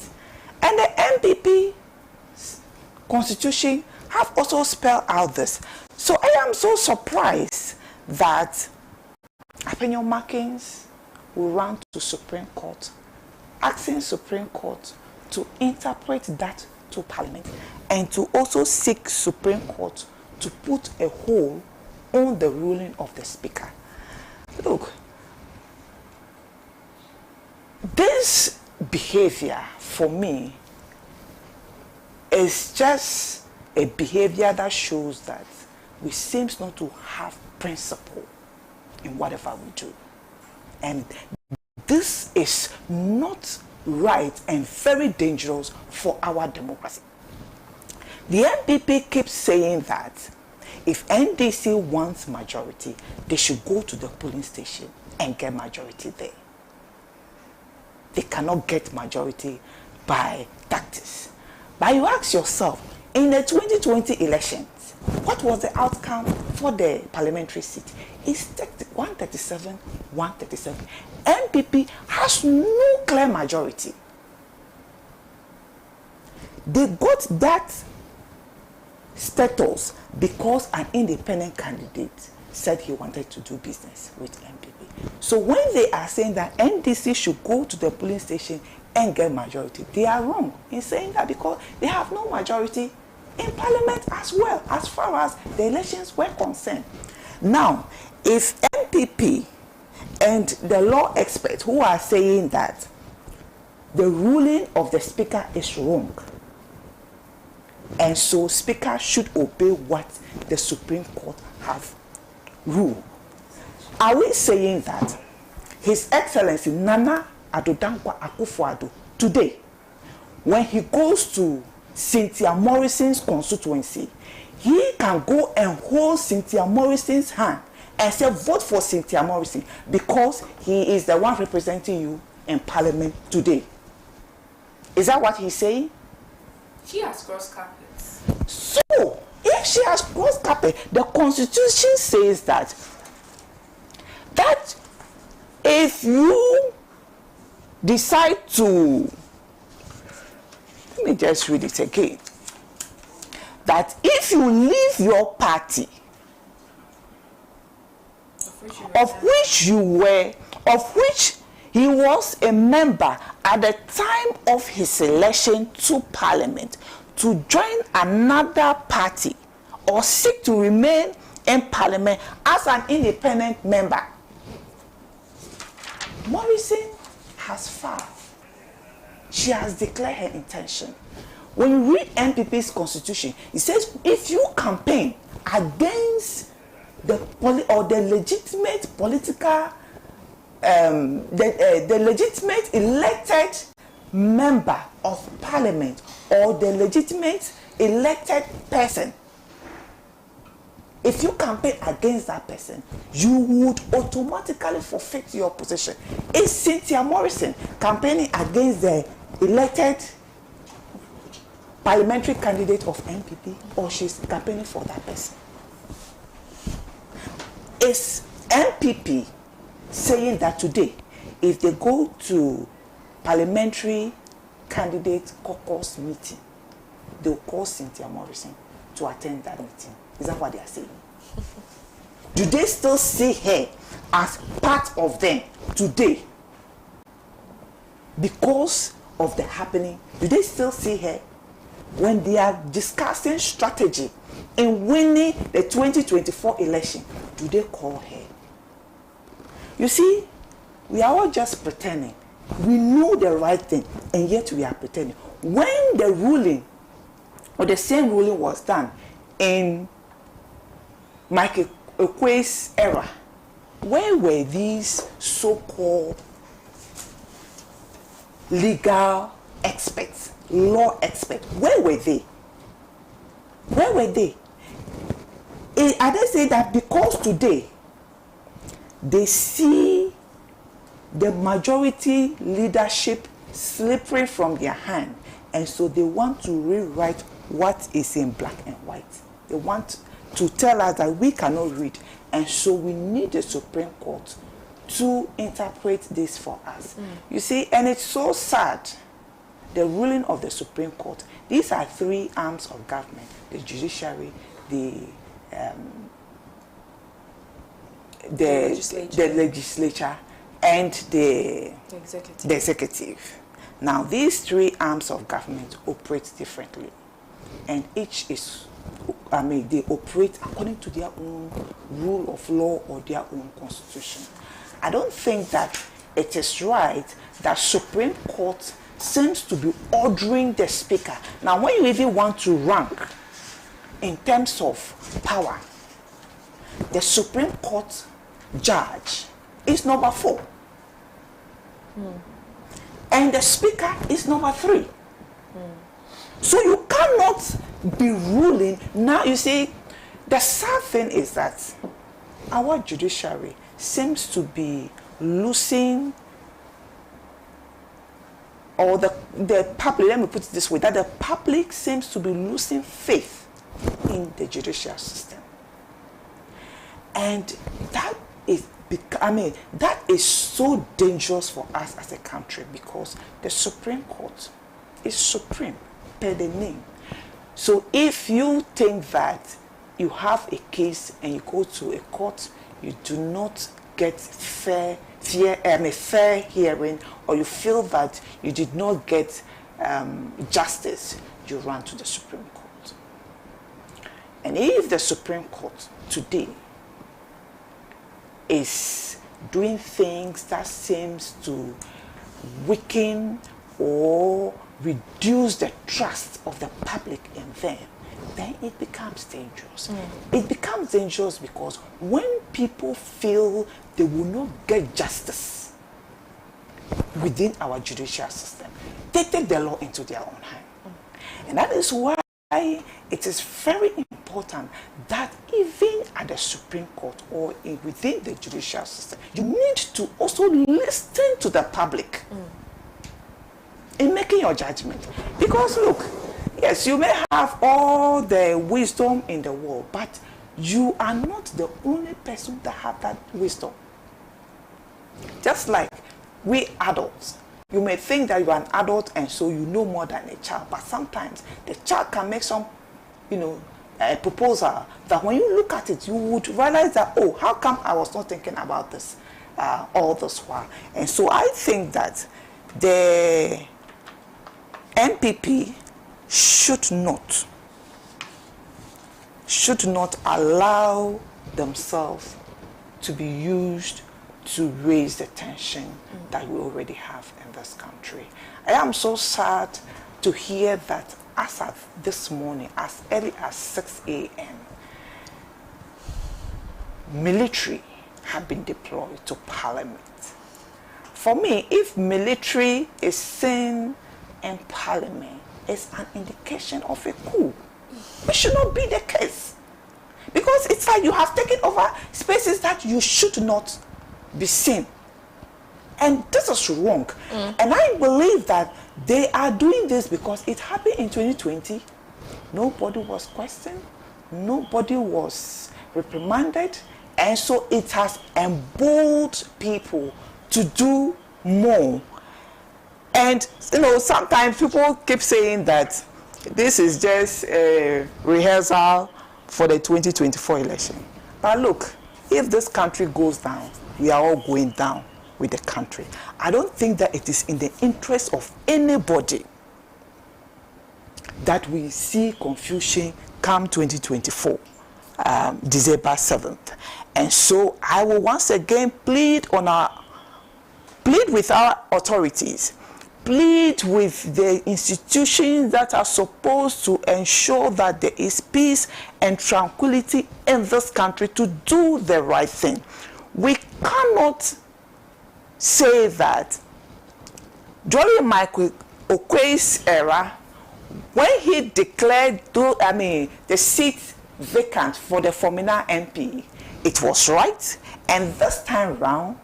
F: And the MPP constitution have also spelled out this. So I am so surprised that opinion markings will run to Supreme Court, asking Supreme Court to interpret that to Parliament and to also seek Supreme Court to put a hold on the ruling of the Speaker. Look, this behavior for me is just a behavior that shows that we seem not to have principle in whatever we do. And this is not right and very dangerous for our democracy. The NPP keeps saying that if NDC wants majority, they should go to the polling station and get majority there. They cannot get majority by tactics. But you ask yourself, in the 2020 elections, what was the outcome for the parliamentary seat? It's 137, 137. NPP has no clear majority. They got that status because an independent candidate said he wanted to do business with NPP. So when they are saying that NDC should go to the polling station and get majority, they are wrong in saying that because they have no majority in Parliament as well, as far as the elections were concerned. Now, if NPP and the law experts who are saying that the ruling of the Speaker is wrong, and so Speaker should obey what the Supreme Court have ruled, are we saying that His Excellency Nana Addo Dankwa Akufo-Addo today, when he goes to Cynthia Morrison's constituency, he can go and hold Cynthia Morrison's hand and say vote for Cynthia Morrison because he is the one representing you in Parliament today? Is that what he's saying?
C: She has crossed carpets.
F: So, if she has crossed carpet, the Constitution says that if you decide to, let me just read it again, that if you leave your party of which he was a member at the time of his election to Parliament, to join another party or seek to remain in Parliament as an independent member, Morrison has filed. She has declared her intention. When you read NPP's constitution, it says if you campaign against the legitimate political, the legitimate elected member of Parliament or the legitimate elected person, if you campaign against that person, you would automatically forfeit your position. Is Cynthia Morrison campaigning against the elected parliamentary candidate of NPP, or she's campaigning for that person? Is NPP saying that today, if they go to parliamentary candidate caucus meeting, they'll call Cynthia Morrison to attend that meeting? Is that what they are saying? Do they still see her as part of them today? Because of the happening, do they still see her when they are discussing strategy in winning the 2024 election? Do they call her? You see, we are all just pretending. We know the right thing, and yet we are pretending. When the ruling, or the same ruling was done in Michael Ekwe's era, where were these so-called legal experts, law experts? Where were they? Where were they? Are they saying that because today they see the majority leadership slipping from their hand, and so they want to rewrite what is in black and white? They want to tell us that we cannot read, and so we need the Supreme Court to interpret this for us. You see, and it's so sad, the ruling of the Supreme Court. These are three arms of government: the judiciary, the legislature, and the executive. Now, these three arms of government operate differently, and each is, they operate according to their own rule of law or their own constitution. I don't think that it is right that Supreme Court seems to be ordering the speaker. Now, when you even want to rank in terms of power, the Supreme Court judge is number 4. And the speaker is number 3. So you cannot be ruling. Now, you see, the sad thing is that our judiciary seems to be losing, or the public, let me put it this way, that the public seems to be losing faith in the judicial system. And that is, that is so dangerous for us as a country, because the Supreme Court is supreme per the name. So if you think that you have a case and you go to a court, you do not get fair hearing, or you feel that you did not get justice, you run to the Supreme Court. And if the Supreme Court today is doing things that seems to weaken or reduce the trust of the public in them, then it becomes dangerous. It becomes dangerous because when people feel they will not get justice within our judicial system, they take the law into their own hand. And that is why it is very important that even at the Supreme Court or within the judicial system, you need to also listen to the public in making your judgment. Because look, yes, you may have all the wisdom in the world, but you are not the only person that have that wisdom. Just like we adults, you may think that you are an adult and so you know more than a child, but sometimes the child can make some, a proposal that when you look at it, you would realize that, oh, how come I was not thinking about this all this while? And so I think that the NPP should not allow themselves to be used to raise the tension that we already have in this country. I am so sad to hear that as of this morning, as early as 6 a.m., military have been deployed to Parliament. For me, if military is seen in Parliament, it's an indication of a coup. It should not be the case. Because it's like you have taken over spaces that you should not be seen. And this is wrong. And I believe that they are doing this because it happened in 2020. Nobody was questioned. Nobody was reprimanded. And so it has emboldened people to do more. And, sometimes people keep saying that this is just a rehearsal for the 2024 election. But look, if this country goes down, we are all going down with the country. I don't think that it is in the interest of anybody that we see confusion come 2024, December 7th. And so I will once again plead with our authorities, plead with the institutions that are supposed to ensure that there is peace and tranquility in this country to do the right thing. We cannot say that during Michael Okwe's era, when he declared the seat vacant for the Fomina MP, it was right, and this time round,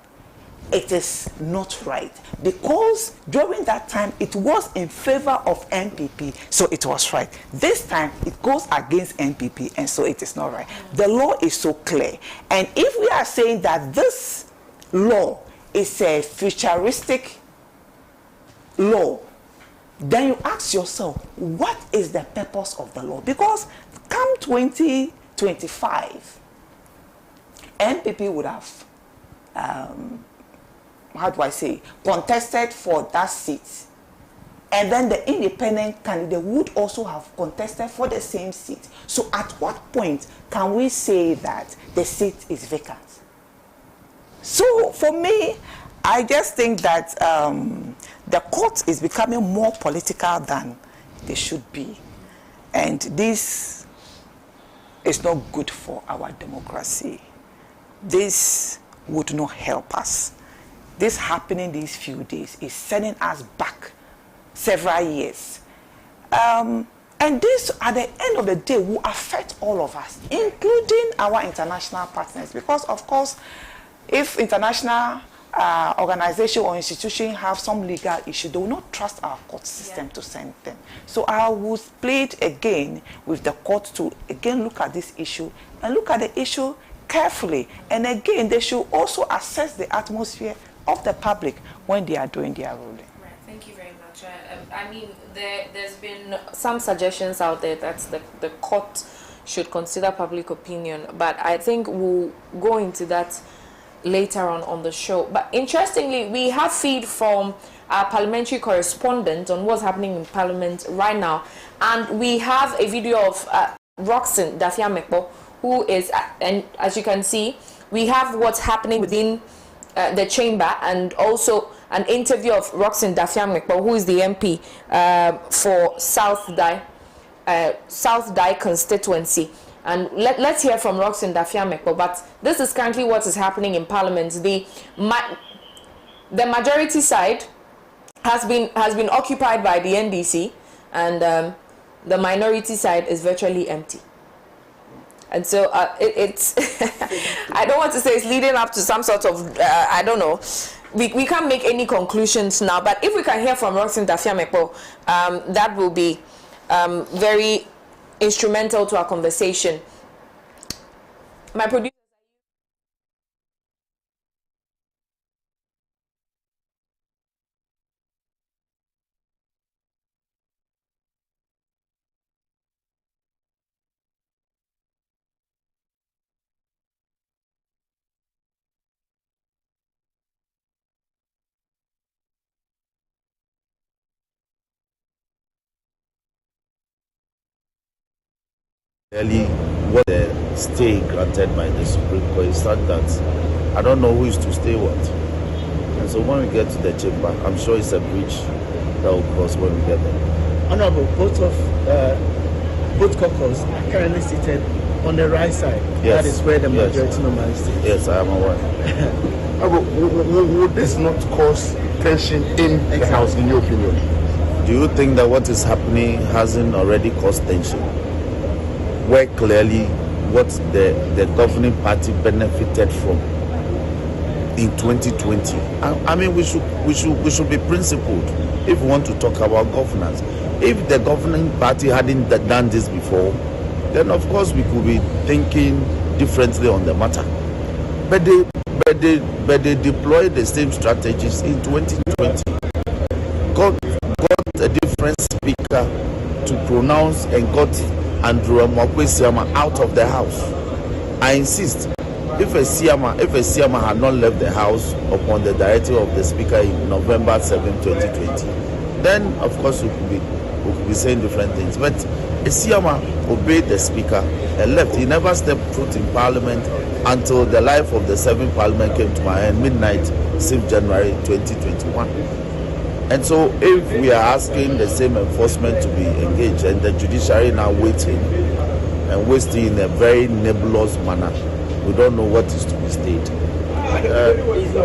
F: it is not right, because during that time it was in favor of NPP, so it was right. This time it goes against NPP, and so it is not right. The law is so clear, and if we are saying that this law is a futuristic law, then you ask yourself, what is the purpose of the law? Because come 2025, NPP would have contested for that seat, and then the independent candidate would also have contested for the same seat. So at what point can we say that the seat is vacant? So for me, I just think that the court is becoming more political than they should be, and this is not good for our democracy. This would not help us. This happening these few days is sending us back several years. And this, at the end of the day, will affect all of us, including our international partners. Because, of course, if international organization or institution have some legal issue, they will not trust our court system to send them. So I will plead again with the court to again look at this issue and look at the issue carefully. And again, they should also assess the atmosphere of the public when they are doing their ruling.
C: Right. Thank you very much. I mean, there's been some suggestions out there that the court should consider public opinion, but I think we'll go into that later on the show. But interestingly, we have feed from our parliamentary correspondent on what's happening in Parliament right now, and we have a video of Roxanne Dafiamekpo, who is, and as you can see, we have what's happening within the chamber, and also an interview of Roxanne Dafiamekpo, who is the MP for South Dai constituency. And let's hear from Roxanne Dafiamekpo. But this is currently what is happening in Parliament. The majority side has been occupied by the NDC, and the minority side is virtually empty. And so it's I don't want to say it's leading up to some sort of I don't know. We can't make any conclusions now. But if we can hear from Roxanne Dafiamekpo, that will be very instrumental to our conversation. My producer.
D: Really, what the stay granted by the Supreme Court is that I don't know who is to stay what. And so when we get to the chamber, I'm sure it's a bridge that will cross when we get there.
G: Honorable, both caucus are currently seated on the right side.
D: Yes.
G: That is where the majority normally stays.
D: Yes, I am aware.
H: Would this not cause tension in the House, in your opinion?
D: Do you think that what is happening hasn't already caused tension? Where clearly what the governing party benefited from in 2020. I mean, we should be principled if we want to talk about governance. If the governing party hadn't done this before, then of course we could be thinking differently on the matter. But they deployed the same strategies in 2020. Got a different speaker to pronounce and got Andrew Mwakwesiama out of the house. I insist, if a CMA had not left the House upon the directive of the Speaker in November 7, 2020, then of course we could be saying different things. But a CMA obeyed the Speaker and left. He never stepped foot in Parliament until the life of the 7th Parliament came to an end, midnight, 6th January 2021. And so if we are asking the same enforcement to be engaged and the judiciary now waiting and wasting in a very nebulous manner, we don't know what is to be stated.
I: Is the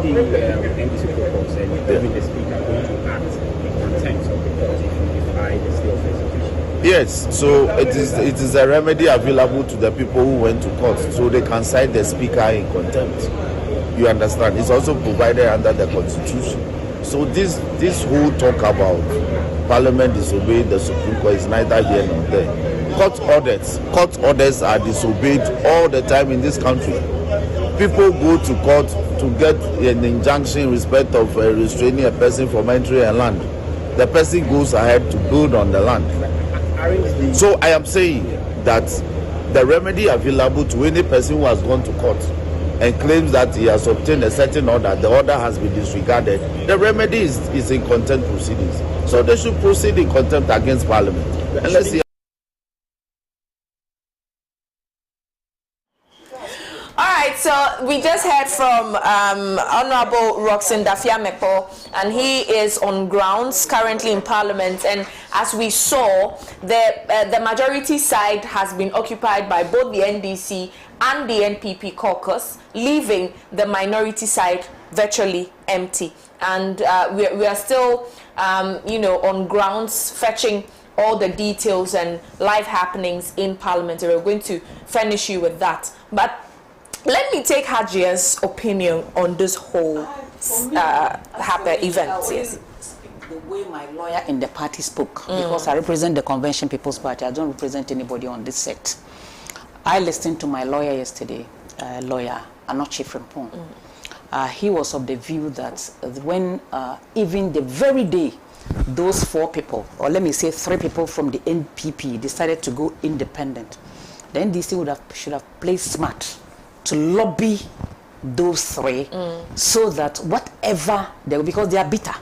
I: embassy proposal and the Speaker going to act in contempt of the court if you defy the state of execution?
D: Yes, so it is a remedy available to the people who went to court, so they can cite the Speaker in contempt. You understand? It's also provided under the Constitution. So this whole talk about Parliament disobeying the Supreme Court is neither here nor there. Court orders are disobeyed all the time in this country. People go to court to get an injunction in respect of restraining a person from entering a land. The person goes ahead to build on the land. So I am saying that the remedy available to any person who has gone to court and claims that he has obtained a certain order, the order has been disregarded, the remedy is in contempt proceedings. So they should proceed in contempt against Parliament. And let's see.
C: So we just heard from Honorable Roxanne Dafia-Mekpo, and he is on grounds currently in Parliament. And as we saw, the majority side has been occupied by both the NDC and the NPP caucus, leaving the minority side virtually empty. And we are still, on grounds fetching all the details and live happenings in Parliament. We're going to furnish you with that. But let me take AGYEA's opinion on this whole event. Yes.
E: The way my lawyer in the party spoke, because I represent the Convention People's Party, I don't represent anybody on this set. I listened to my lawyer yesterday, lawyer Anochi Frimpong. He was of the view that when even the very day those 4 people, or let me say 3 people from the NPP decided to go independent, the NDC should have played smart to lobby those 3 so that whatever they, because they are bitter.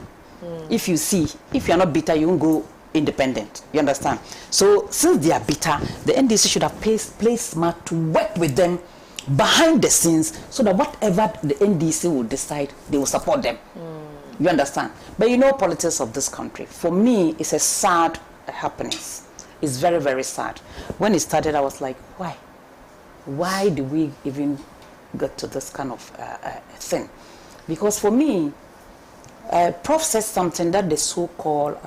E: If you are not bitter, you won't go independent. You understand? So since they are bitter, the NDC should have played smart to work with them behind the scenes so that whatever the NDC will decide, they will support them. You understand? But you know politics of this country. For me, it's a sad happening. It's very, very sad. When it started, I was like, why? Why do we even get to this kind of thing? Because for me, Prof says something that the so-called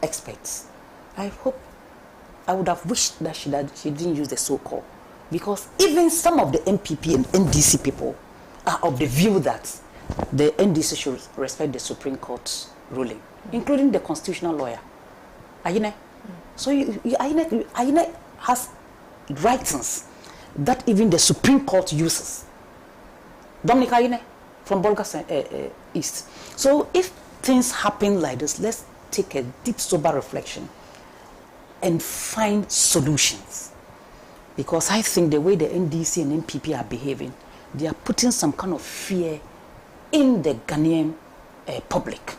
E: experts, I would have wished that she didn't use the so-called, because even some of the NPP and NDC people are of the view that the NDC should respect the Supreme Court's ruling, including the constitutional lawyer, ACHIAA. So ACHIAA has writings that even the Supreme Court uses. Dominic ACHIAA from Bolga East. So if things happen like this, let's take a deep, sober reflection and find solutions. Because I think the way the NDC and NPP are behaving, they are putting some kind of fear in the Ghanaian public.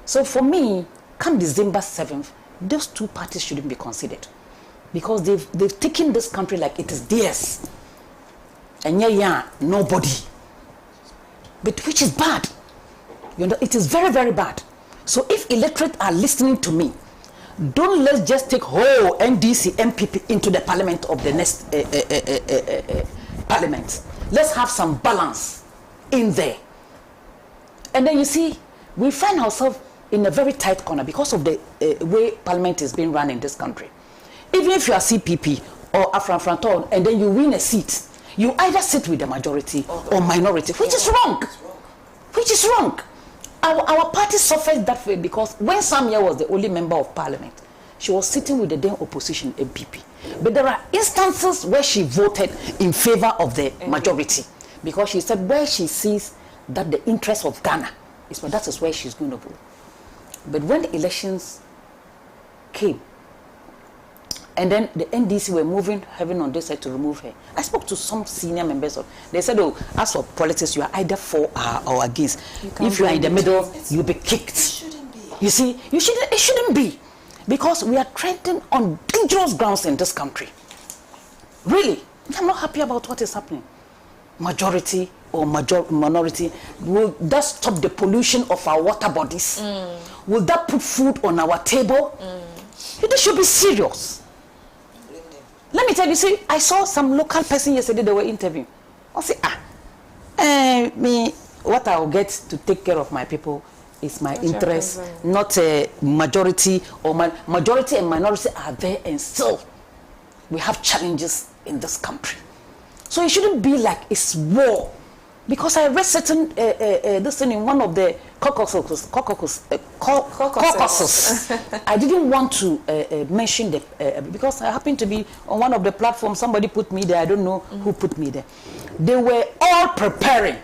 E: So for me, come December 7th, those 2 parties shouldn't be considered. Because they've taken this country like it is theirs. And nobody. But which is bad. You know, it is very, very bad. So if electorate are listening to me, don't let's just take whole NDC, MPP into the parliament of the next parliament. Let's have some balance in there. And then you see, we find ourselves in a very tight corner because of the way parliament is being run in this country. Even if you are CPP or Afran-Franton and then you win a seat, you either sit with the majority or minority, which is wrong. Which is wrong. Our party suffered that way because when Samia was the only member of parliament, she was sitting with the then opposition MPP. But there are instances where she voted in favor of the majority because she said where she sees that the interest of Ghana is, that is where she's going to vote. But when the elections came, And then the NDC were moving heaven on this side to remove her. I spoke to some senior members of. They said, "Oh, as for politics, you are either for or against. If you are in the middle, you'll be kicked." It shouldn't be. You see, it shouldn't be, because we are treading on dangerous grounds in this country. Really, I'm not happy about what is happening. Majority or minority, will that stop the pollution of our water bodies? Will that put food on our table? It should be serious. Let me tell you, see, I saw some local person yesterday, they were interviewing. I say, me, what I'll get to take care of my people is my interest, not a majority, or majority and minority are there, and still we have challenges in this country. So it shouldn't be like it's war. Because I read certain this thing in one of the caucuses. I didn't want to mention the because I happened to be on one of the platforms. Somebody put me there. I don't know who put me there. They were all preparing.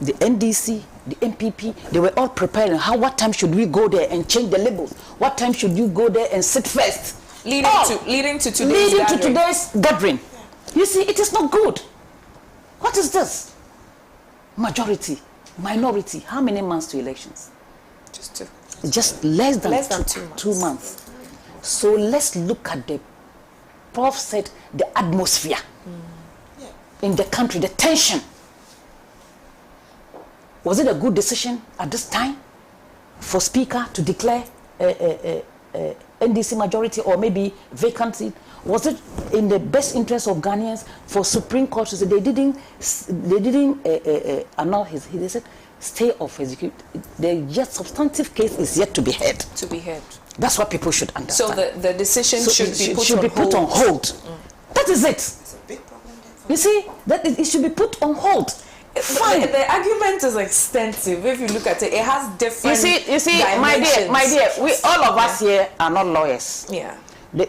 E: The NDC, the MPP, they were all preparing. What time should we go there and change the labels? What time should you go there and sit first?
C: Leading to today's
E: gathering. You see, it is not good. What is this? Majority, minority. How many months to elections?
C: Just 2.
E: Just less than 2 months. So let's look at the Prof said the atmosphere in the country, the tension. Was it a good decision at this time for Speaker to declare NDC majority or maybe vacancy? Was it in the best interest of Ghanaians for Supreme Court to say they didn't annul they said stay of execute? The substantive case is yet to be heard. That's what people should understand.
C: So the decision should
E: be put on hold. That is it. It's a big problem. You see, it should be put on hold. Fine.
C: The argument is extensive. If you look at it, it has different.
E: You see, my dear, we all of us here are not lawyers.
C: Yeah.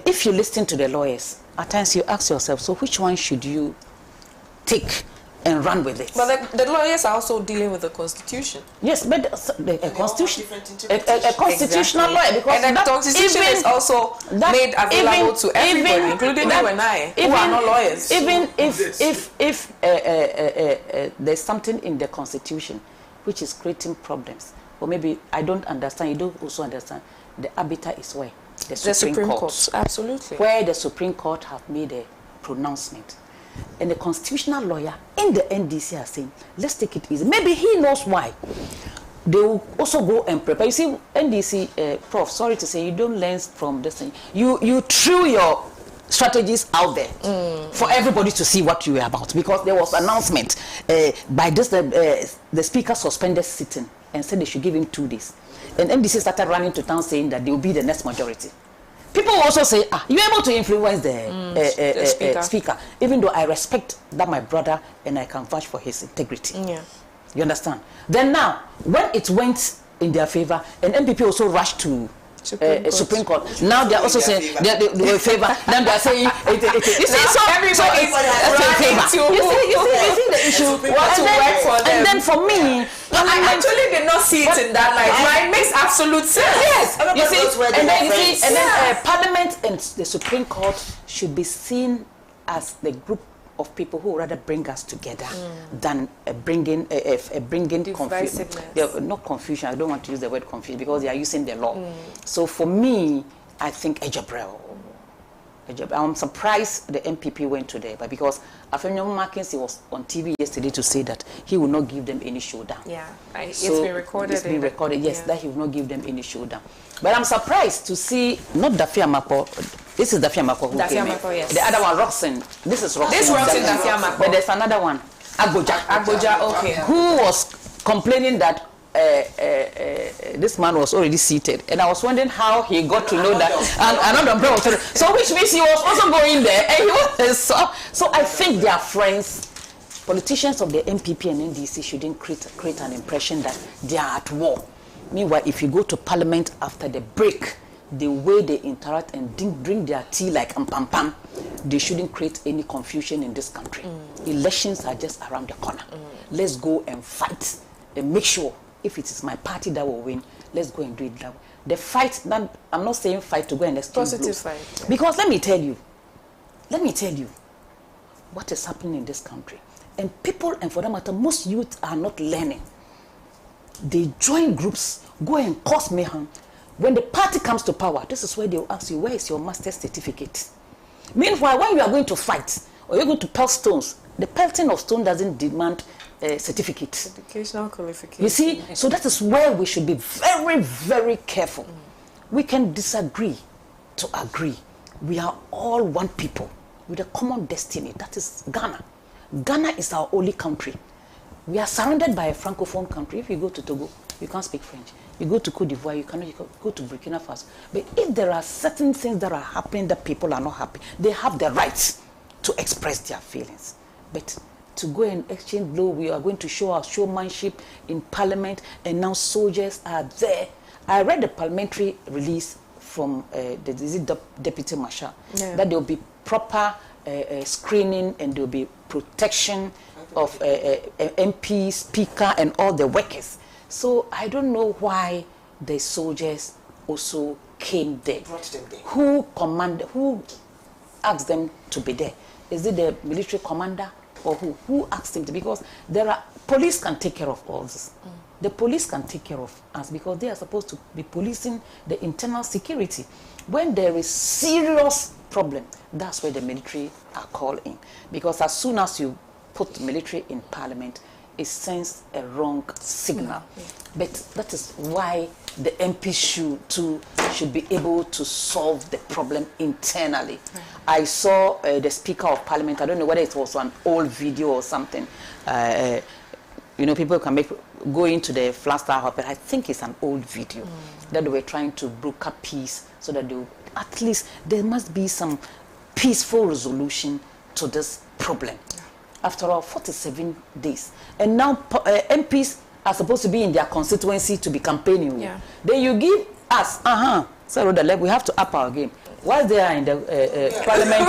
E: If you listen to the lawyers, at times you ask yourself, so which one should you take and run with it?
C: But the lawyers are also dealing with the constitution.
E: Yes, but a constitutional lawyer, because
C: and the constitution is also made available to everybody, including you and I, who are not lawyers.
E: Even if there's something in the constitution which is creating problems, or maybe I don't understand, you don't also understand, the arbiter is where? The Supreme Court.
C: Absolutely.
E: Where the Supreme Court have made a pronouncement. And the constitutional lawyer in the NDC are saying, let's take it easy. Maybe he knows why. They will also go and prepare. You see, NDC, Prof, sorry to say, you don't learn from this thing. You threw your strategies out there for everybody to see what you were about. Because there was announcement by this, the Speaker suspended sitting and said they should give him 2 days. And NDC started running to town saying that they will be the next majority. People also say, you're able to influence the speaker. Even though I respect that my brother and I can vouch for his integrity. Yeah. You understand? Then now, when it went in their favor, and MPP also rushed to Supreme Court. Now they are also saying they were favor. Now they are saying you see, so everybody is favor. You see the issue.
C: What to work for them.
E: And then for me,
C: I actually did not see it in that light. But it makes absolute sense.
E: Yes. You see, and then Parliament and the Supreme Court should be seen as the group of people who rather bring us together than bringing confusion. Not confusion. I don't want to use the word confusion because they are using the law. So for me, I think I'm surprised the MPP went today, but because Afenyo Mackenzie was on TV yesterday to say that he will not give them any showdown.
C: Yeah, it's been recorded.
E: It's been recorded. Yes, that he will not give them any showdown. But I'm surprised to see not Dafia Mako. This is Dafia Mako who came in.
C: Yes.
E: The other one, Roxanne. This is Roxanne.
C: This Roxanne Dafia Mako.
E: But there's another one, Agboja. Okay. Who was complaining that this man was already seated, and I was wondering how he got to know that. And another umbrella was so, which means he was also going there, and he was so I think they are friends. Politicians of the MPP and NDC shouldn't create an impression that they are at war. Meanwhile, if you go to Parliament after the break, the way they interact and drink their tea like pam, they shouldn't create any confusion in this country. Elections are just around the corner. Let's go and fight and make sure if it is my party that will win, let's go and do it that way. the fight, I'm not saying fight to go and exchange
C: Positive
E: blows.
C: fight. Yeah.
E: Because let me tell you what is happening in this country. And people, and for that matter, most youth are not learning. They join groups, go and cause mayhem. When the party comes to power, this is where they'll ask you, where is your master's certificate? Meanwhile, when you are going to fight, or you're going to pelt stones, the pelting of stone doesn't demand a certificate.
C: Educational qualification.
E: You see, so that is where we should be very, very careful. We can disagree to agree. We are all one people with a common destiny. That is Ghana. Ghana is our only country. We are surrounded by a francophone country. If you go to Togo, you can't speak French. You go to Cote d'Ivoire, you cannot. You can go to Burkina Faso. But if there are certain things that are happening that people are not happy, they have the right to express their feelings. But to go and exchange blow, we are going to show our showmanship in Parliament, and now soldiers are there. I read the parliamentary release from the Deputy Marshal that there will be proper screening and there will be protection of MP, Speaker, and all the workers. So I don't know why the soldiers also came there.
A: Brought them there.
E: Who asked them to be there? Is it the military commander or who? Who asked them to? Because police can take care of all this. The police can take care of us because they are supposed to be policing the internal security. When there is serious problem, that's where the military are called in. Because as soon as you put the military in Parliament, it sends a wrong signal. But that is why the MP should be able to solve the problem internally. I saw the Speaker of Parliament, I don't know whether it was an old video or something. You know, people can go into the Flaster Hub, but I think it's an old video that they were trying to broker peace so that at least there must be some peaceful resolution to this problem. After all, 47 days. And now MPs are supposed to be in their constituency to be campaigning. Then you give us, so we have to up our game. While they are in the Parliament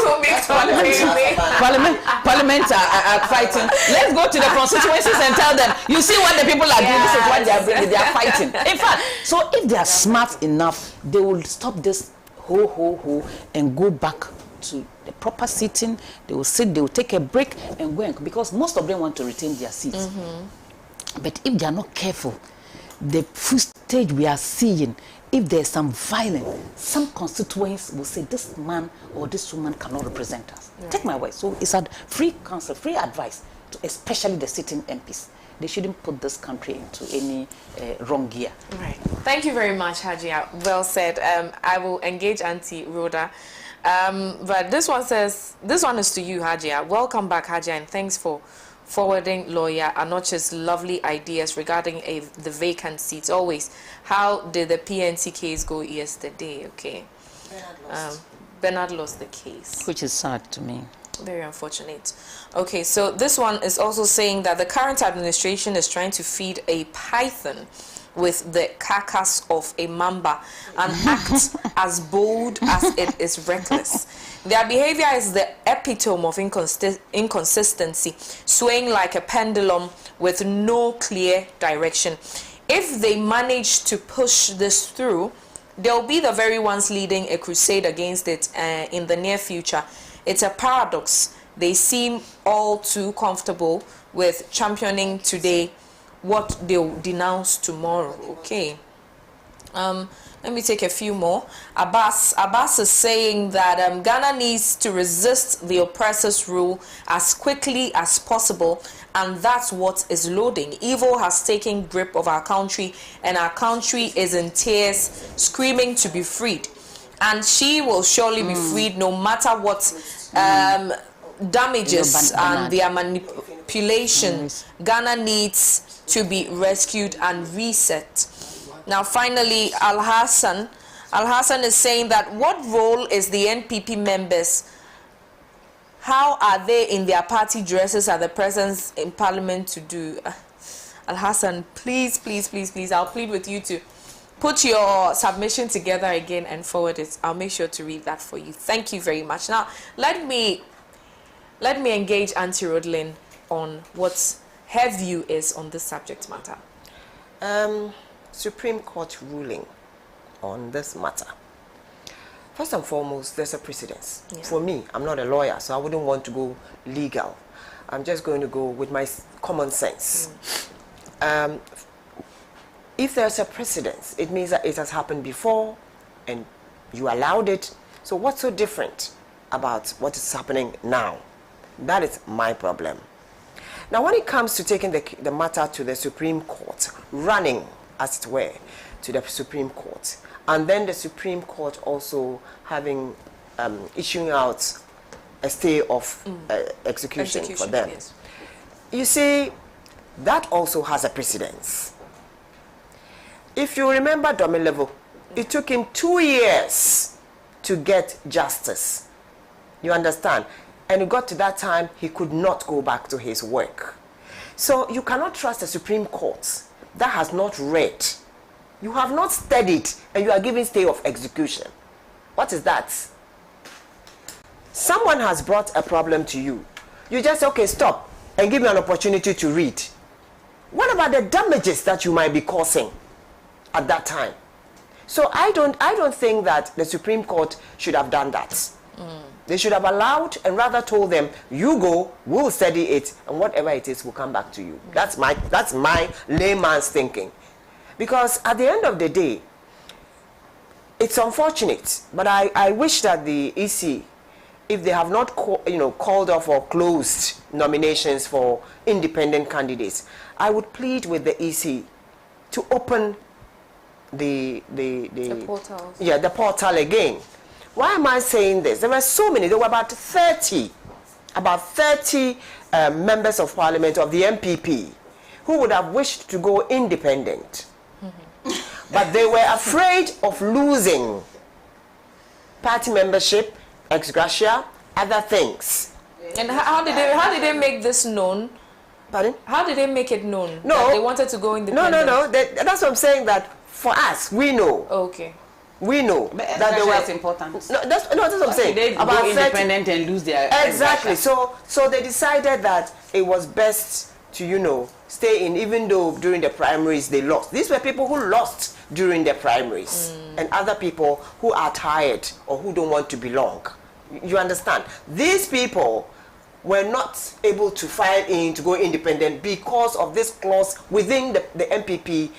E: are fighting, let's go to the constituencies and tell them, you see what the people are doing, this is what they are bringing, they are fighting. In fact, so if they are smart enough, they will stop this and go back to the proper sitting. They will sit, they will take a break and go, because most of them want to retain their seats. But if they are not careful, the footage we are seeing, if there's some violence, some constituents will say this man or this woman cannot represent us. Take my word. So it's a free counsel, free advice to especially the sitting MPs. They shouldn't put this country into any wrong gear.
C: Right. Thank you very much, AGYEKUM. Well said. I will engage Auntie Rhoda. But this one is to you, AGYEKUM. Welcome back, AGYEKUM, and thanks for forwarding lawyer Anoche's lovely ideas regarding the vacant seats. Always, how did the PNC case go yesterday? Okay, Bernard lost the case,
E: which is sad to me.
C: Very unfortunate. Okay, so this one is also saying that the current administration is trying to feed a python with the carcass of a mamba and act as bold as it is reckless. Their behavior is the epitome of inconsistency, swaying like a pendulum with no clear direction. If they manage to push this through, they'll be the very ones leading a crusade against it in the near future. It's a paradox. They seem all too comfortable with championing today what they'll denounce tomorrow. Okay. Let me take a few more. Abbas is saying that Ghana needs to resist the oppressor's rule as quickly as possible, and that's what is loading. Evil has taken grip of our country, and our country is in tears, screaming to be freed. And she will surely be freed no matter what damages and their manipulation. Ghana needs to be rescued and reset. Now, finally, Al Hassan is saying that what role is the NPP members? How are they in their party dresses at the presence in Parliament to do? Al Hassan, please, I'll plead with you to put your submission together again and forward it. I'll make sure to read that for you. Thank you very much. Now, let me engage Auntie Rodlin on what her view is on this subject matter.
A: Supreme Court ruling on this matter. First and foremost, there's a precedence.
C: Yeah.
A: For me, I'm not a lawyer, so I wouldn't want to go legal. I'm just going to go with my common sense. If there's a precedence, it means that it has happened before and you allowed it. So what's so different about what is happening now? That is my problem. Now, when it comes to taking the matter to the Supreme Court, running, as it were, to the Supreme Court, and then the Supreme Court also having, issuing out a stay of execution for them.
C: Yes.
A: You see, that also has a precedence. If you remember Domilevo, it took him 2 years to get justice. You understand? And it got to that time, he could not go back to his work. So you cannot trust the Supreme Court that has not read. You have not studied, and you are giving stay of execution. What is that? Someone has brought a problem to you. You just say, okay, stop, and give me an opportunity to read. What about the damages that you might be causing at that time? So I don't think that the Supreme Court should have done that. They should have allowed and rather told them, you go, we'll study it, and whatever it is will come back to you. That's my layman's thinking. Because at the end of the day, it's unfortunate, but I wish that the EC, if they have not called off or closed nominations for independent candidates, I would plead with the EC to open the
C: portals.
A: Yeah, the portal again. Why am I saying this? There were so many. There were about 30 members of parliament of the MPP who would have wished to go independent. But they were afraid of losing party membership, ex gratia, other things.
C: And how did they make this known?
A: Pardon?
C: How did they make it known?
A: No.
C: That they wanted to go independent?
A: No. That's what I'm saying, that for us, we know.
C: Okay.
A: We know
E: But
A: that they were
E: important.
A: No, that's what I'm saying.
E: They
A: about
E: go independent and lose their
A: exactly. So they decided that it was best to stay in, even though during the primaries they lost. These were people who lost during the primaries, and other people who are tired or who don't want to belong. You understand? These people were not able to file in to go independent because of this clause within the MPP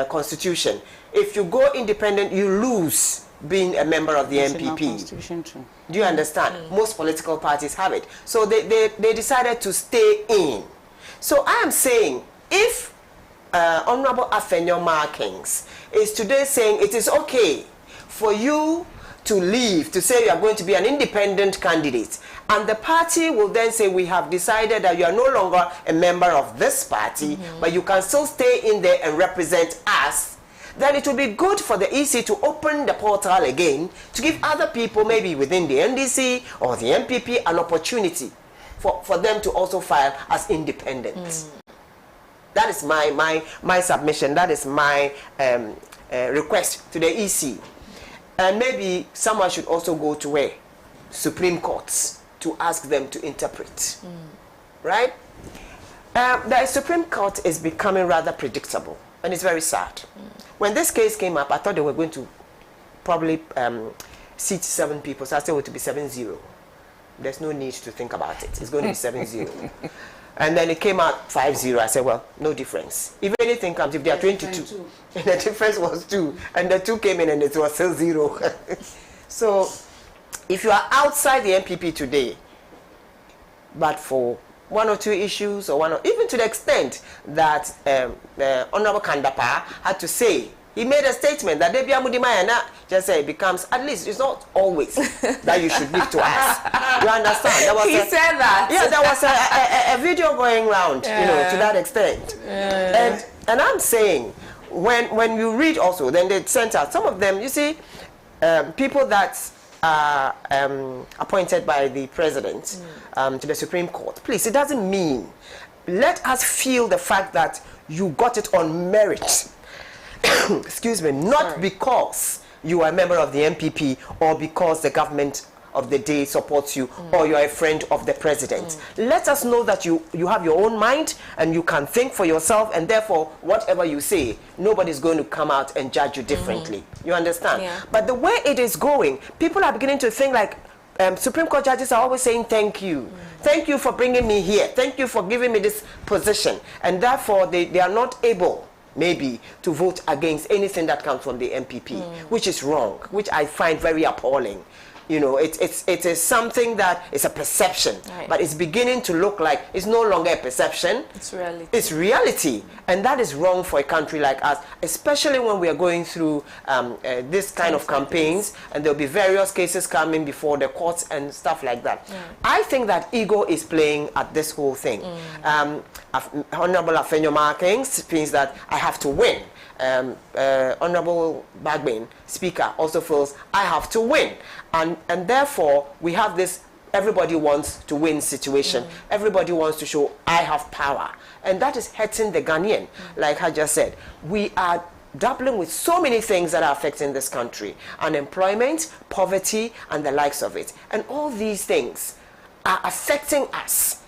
A: constitution. If you go independent, you lose being a member of the MPP. Do you understand? Most political parties have it. So they decided to stay in. So I am saying, if Honorable Afenyo Markings is today saying it is okay for you to leave, to say you are going to be an independent candidate, and the party will then say, we have decided that you are no longer a member of this party, but you can still stay in there and represent us, then it will be good for the EC to open the portal again to give other people, maybe within the NDC or the MPP, an opportunity for them to also file as independent. That is my submission. That is my request to the EC. And maybe someone should also go to where? Supreme Courts to ask them to interpret. Right? The Supreme Court is becoming rather predictable, and it's very sad. When this case came up, I thought they were going to probably seat 7 people, so I said it would be 7-0. There's no need to think about it. It's going to be 7-0. And then it came out 5-0. I said, well, no difference. If anything comes, if they are 22, and the difference was 2, and the 2 came in and it was still 0. So, if you are outside the MPP today, but for 1 or 2 issues, or even to the extent that Honorable Kandapa had to say, he made a statement that Debia Mudimayana just say it becomes, at least it's not always that you should give to us. You understand? There was
C: He said that.
A: Yeah, there was a video going around, to that extent. And I'm saying, when you read also, then they sent out some of them. You see, people that are appointed by the president to the Supreme Court. Please, it doesn't mean. Let us feel the fact that you got it on merit. Excuse me, not because you are a member of the MPP or because the government of the day supports you or you're a friend of the president. Let us know that you have your own mind and you can think for yourself, and therefore whatever you say, nobody's going to come out and judge you differently. You understand?
C: Yeah.
A: But the way it is going, people are beginning to think like Supreme Court judges are always saying thank you. Thank you for bringing me here. Thank you for giving me this position. And therefore they are not able maybe to vote against anything that comes from the MPP, which is wrong, which I find very appalling. You know, it is something that is a perception, but it's beginning to look like it's no longer a perception.
C: It's reality.
A: It's reality, and that is wrong for a country like us, especially when we are going through this kind of campaigns, and there'll be various cases coming before the courts and stuff like that. I think that ego is playing at this whole thing. Honorable Afenyo Markings means that I have to win. Honorable Bagbin, Speaker, also feels I have to win, and therefore we have this everybody wants to win situation. Everybody wants to show I have power, and that is hurting the Ghanaian. Like I just said, we are dabbling with so many things that are affecting this country: unemployment, poverty, and the likes of it. And all these things are affecting us,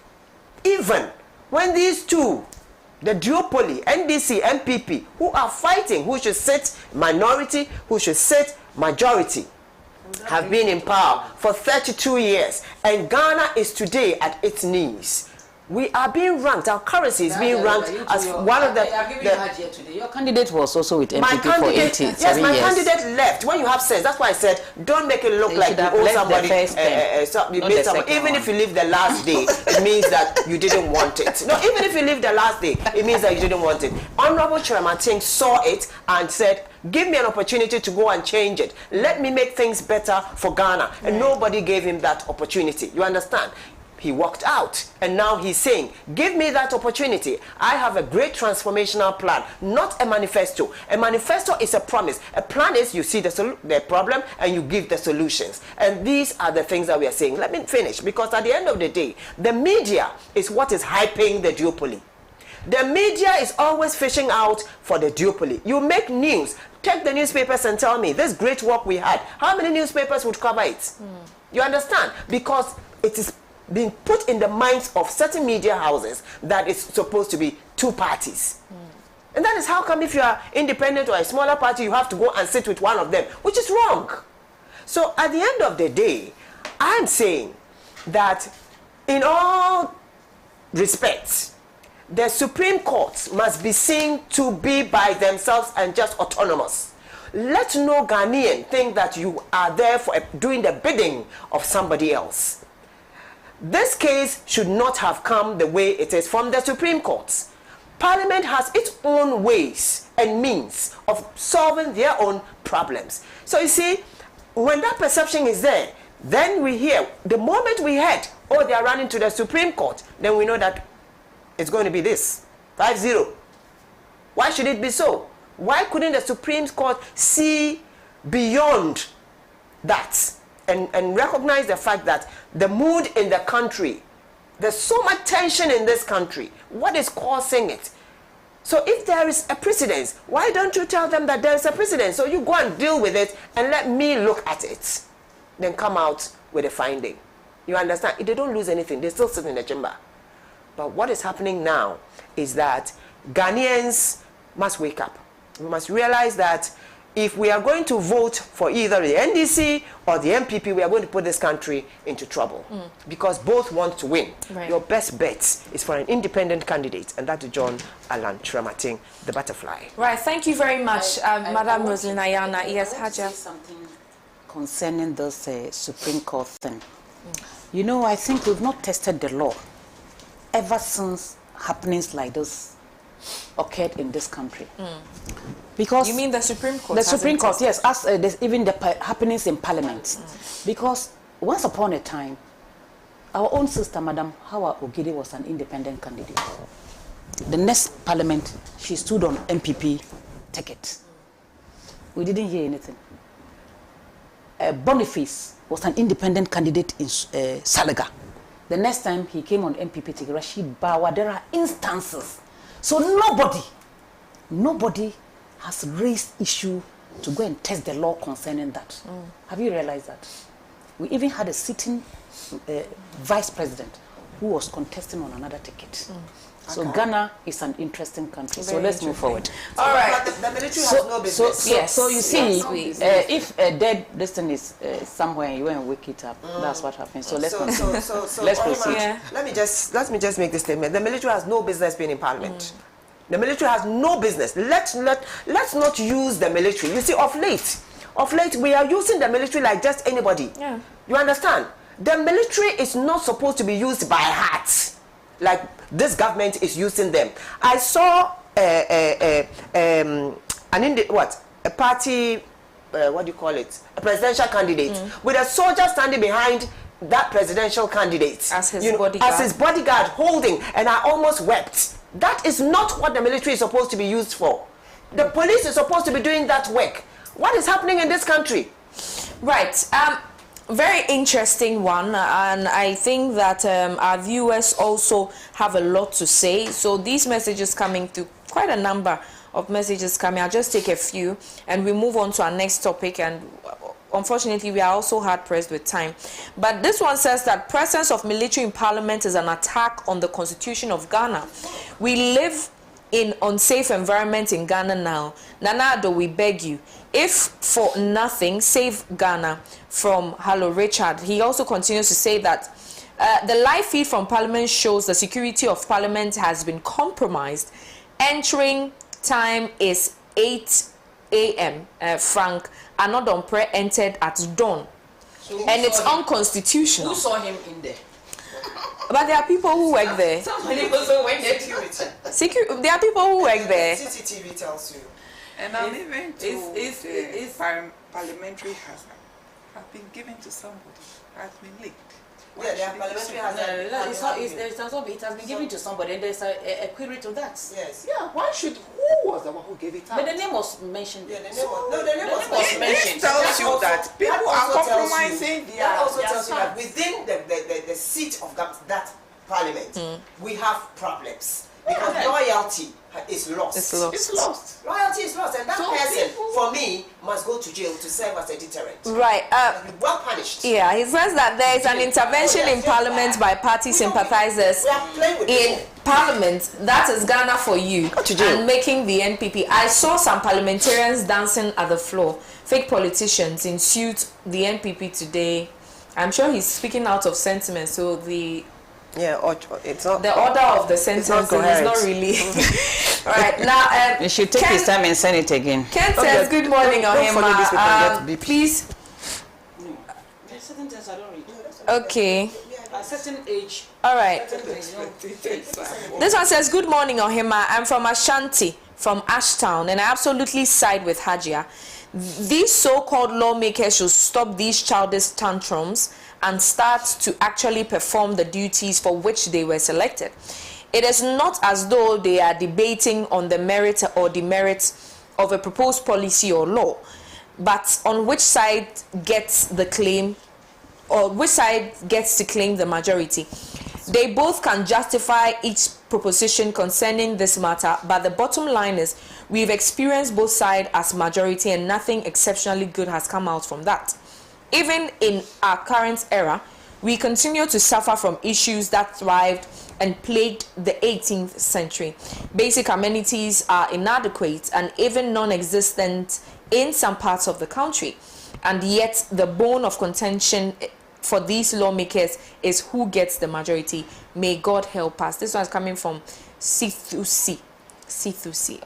A: even when these two, the duopoly, NDC, MPP, who are fighting who should sit minority, who should sit majority, have been in power for 32 years. And Ghana is today at its knees. We are being ranked, our currency is being ranked as one of the...
E: Your candidate was also with MPP for 80 years.
A: Yes, my candidate left. When you have sense, that's why I said, don't make it look like you owe somebody. Even if you leave the last day, it means that you didn't want it. No, even if you leave the last day, it means that you didn't want it. Honorable Chiramating saw it and said, give me an opportunity to go and change it. Let me make things better for Ghana. And nobody gave him that opportunity. You understand? He walked out, and now he's saying, give me that opportunity. I have a great transformational plan, not a manifesto. A manifesto is a promise. A plan is you see the problem and you give the solutions. And these are the things that we are saying. Let me finish, because at the end of the day, the media is what is hyping the duopoly. The media is always fishing out for the duopoly. You make news. Take the newspapers and tell me, this great work we had, how many newspapers would cover it? You understand? Because it is being put in the minds of certain media houses that it's supposed to be two parties. And that is how come if you are independent or a smaller party, you have to go and sit with one of them, which is wrong. So at the end of the day, I'm saying that in all respects, the Supreme Court must be seen to be by themselves and just autonomous. Let no Ghanaian think that you are there for doing the bidding of somebody else. This case should not have come the way it is from the Supreme Court. Parliament has its own ways and means of solving their own problems. So you see, when that perception is there, then we hear, the moment we heard, oh, they are running to the Supreme Court, then we know that it's going to be this, 5-0. Why should it be so? Why couldn't the Supreme Court see beyond that and recognize the fact that the mood in the country, there's so much tension in this country. What is causing it? So if there is a precedence, why don't you tell them that there is a precedence? So you go and deal with it and let me look at it. Then come out with a finding. You understand? If they don't lose anything, they still sit in the chamber. But what is happening now is that Ghanaians must wake up. We must realize that if we are going to vote for either the NDC or the MPP, we are going to put this country into trouble because both want to win. Your best bet is for an independent candidate, and that is John Alan Chiramating, the butterfly.
C: Right, thank you very much, Madam Roslyn Ayana. Yes, Haja.
E: Something concerning this Supreme Court thing. You know, I think we've not tested the law ever since happenings like this occurred in this country. Because
C: you mean the Supreme Court?
E: The Supreme Court, yes, as even the happenings in Parliament. Because once upon a time, our own sister, Madam Hawa Ogidi, was an independent candidate. The next Parliament, she stood on MPP ticket. We didn't hear anything. Boniface was an independent candidate in Salaga. The next time he came on MPP ticket, Rashid Bawa, there are instances. So nobody has raised issue to go and test the law concerning that. Have you realized that? We even had a sitting vice president who was contesting on another ticket. So Ghana is an interesting country. So let's move forward.
A: All right. The military has no business.
E: So you see, if a dead destiny is somewhere and you want to wake it up, that's what happens. So let's let's proceed.
A: Let me just make this statement. The military has no business being in Parliament. The military has no business. Let's not use the military. You see, of late we are using the military like just anybody. Yeah. You understand? The military is not supposed to be used by heart, like this government is using them. I saw a party, what do you call it? A presidential candidate with a soldier standing behind that presidential candidate
C: as his
A: bodyguard holding, and I almost wept. That is not what the military is supposed to be used for. The police is supposed to be doing that work. What is happening in this country?
C: Right. Very interesting one, and I think that our viewers also have a lot to say. So these messages coming through, quite a number of messages coming. I'll just take a few and we move on to our next topic, and unfortunately we are also hard pressed with time. But this one says that presence of military in Parliament is an attack on the Constitution of Ghana. We live in unsafe environment in Ghana now. Nana Addo, we beg you, if for nothing, save Ghana. From Hello Richard. He also continues to say that the live feed from Parliament shows the security of Parliament has been compromised. Entering time is 8 a.m. Frank Anodompre entered at dawn, and it's unconstitutional.
E: Who saw him in there?
C: But there are people who work there.
E: Somebody also went there.
C: There are people who work there.
A: CCTV tells you.
F: And I'm even to parliamentary hazard. Have been given to somebody, has been leaked.
A: Yeah, they are parliamentary hazard.
E: It has been given to somebody, and there's a query to that.
A: Yes.
F: Yeah, why should, who was the one who gave it out?
E: But the name was mentioned.
A: Yeah, the name was mentioned.
F: This tells you that people are compromising their...
A: That also tells you that within the seat of that parliament, we have problems. Because loyalty is lost.
C: It's lost.
A: Loyalty is lost, and that person, for me, must go to jail to serve as a deterrent.
C: Right.
A: Well punished.
C: Yeah, he says that there is an intervention in Parliament by party sympathizers in Parliament. That is Ghana for you, and making the NPP. I saw some parliamentarians dancing at the floor. Fake politicians ensued the NPP today. I'm sure he's speaking out of sentiment, so the...
A: Yeah, it's not.
C: The order of the sentence is not really. All right, now
E: you should take his time and send it again.
C: Ken says, "Good morning, OHEMAA. Please."
E: There's certain things I don't read.
C: Okay.
E: At a certain age.
C: All right. This one says, "Good morning, OHEMAA. I'm from Ashanti, from Ashtown, and I absolutely side with AGYEKUM. These so-called lawmakers should stop these childish tantrums and start to actually perform the duties for which they were selected. It is not as though they are debating on the merit or demerits of a proposed policy or law, but on which side gets the claim, or which side gets to claim the majority. They both can justify each proposition concerning this matter, but the bottom line is we've experienced both sides as majority and nothing exceptionally good has come out from that. Even in our current era, we continue to suffer from issues that thrived and plagued the 18th century. Basic amenities are inadequate and even non-existent in some parts of the country. And yet the bone of contention for these lawmakers is who gets the majority. May God help us." This one is coming from C2C.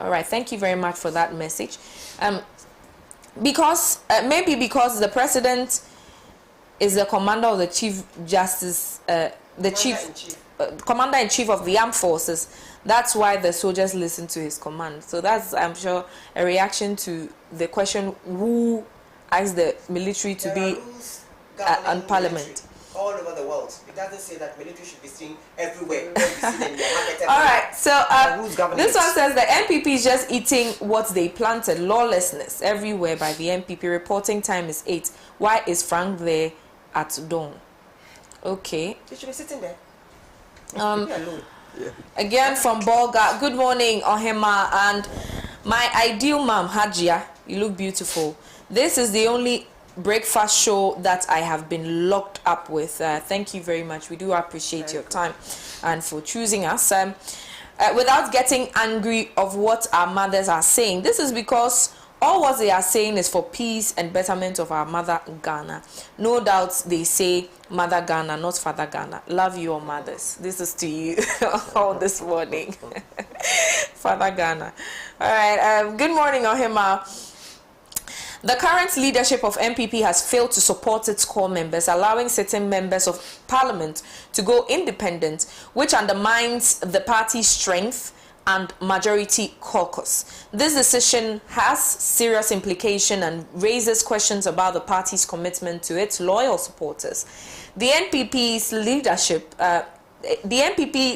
C: All right, thank you very much for that message. Because maybe because the president is the commander of the chief justice, commander-in-chief of the armed forces, that's why the soldiers listen to his command. So that's, I'm sure, a reaction to the question who asked the military to be on Parliament.
A: All over the world. It doesn't say that military should be seen everywhere.
C: All right, so this one says the NPP is just eating what they planted. Lawlessness everywhere by the NPP. Reporting time is 8. Why is Frank there at dawn? Okay.
A: You should be sitting there.
C: Again from Bolga. Good morning, OHEMAA, and my ideal mom, AGYEKUM. You look beautiful. This is the only breakfast show that I have been locked up with. Thank you very much. We do appreciate your time and for choosing us. Without getting angry of what our mothers are saying, this is because all what they are saying is for peace and betterment of our mother Ghana. No doubt they say mother Ghana, not father Ghana. Love your mothers. This is to you all this morning. Father Ghana. All right. Good morning, OHEMAA. The current leadership of MPP has failed to support its core members, allowing certain members of parliament to go independent, which undermines the party's strength and majority caucus. This decision has serious implication and raises questions about the party's commitment to its loyal supporters. The NPP's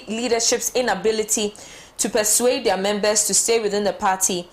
C: leadership's inability to persuade their members to stay within the party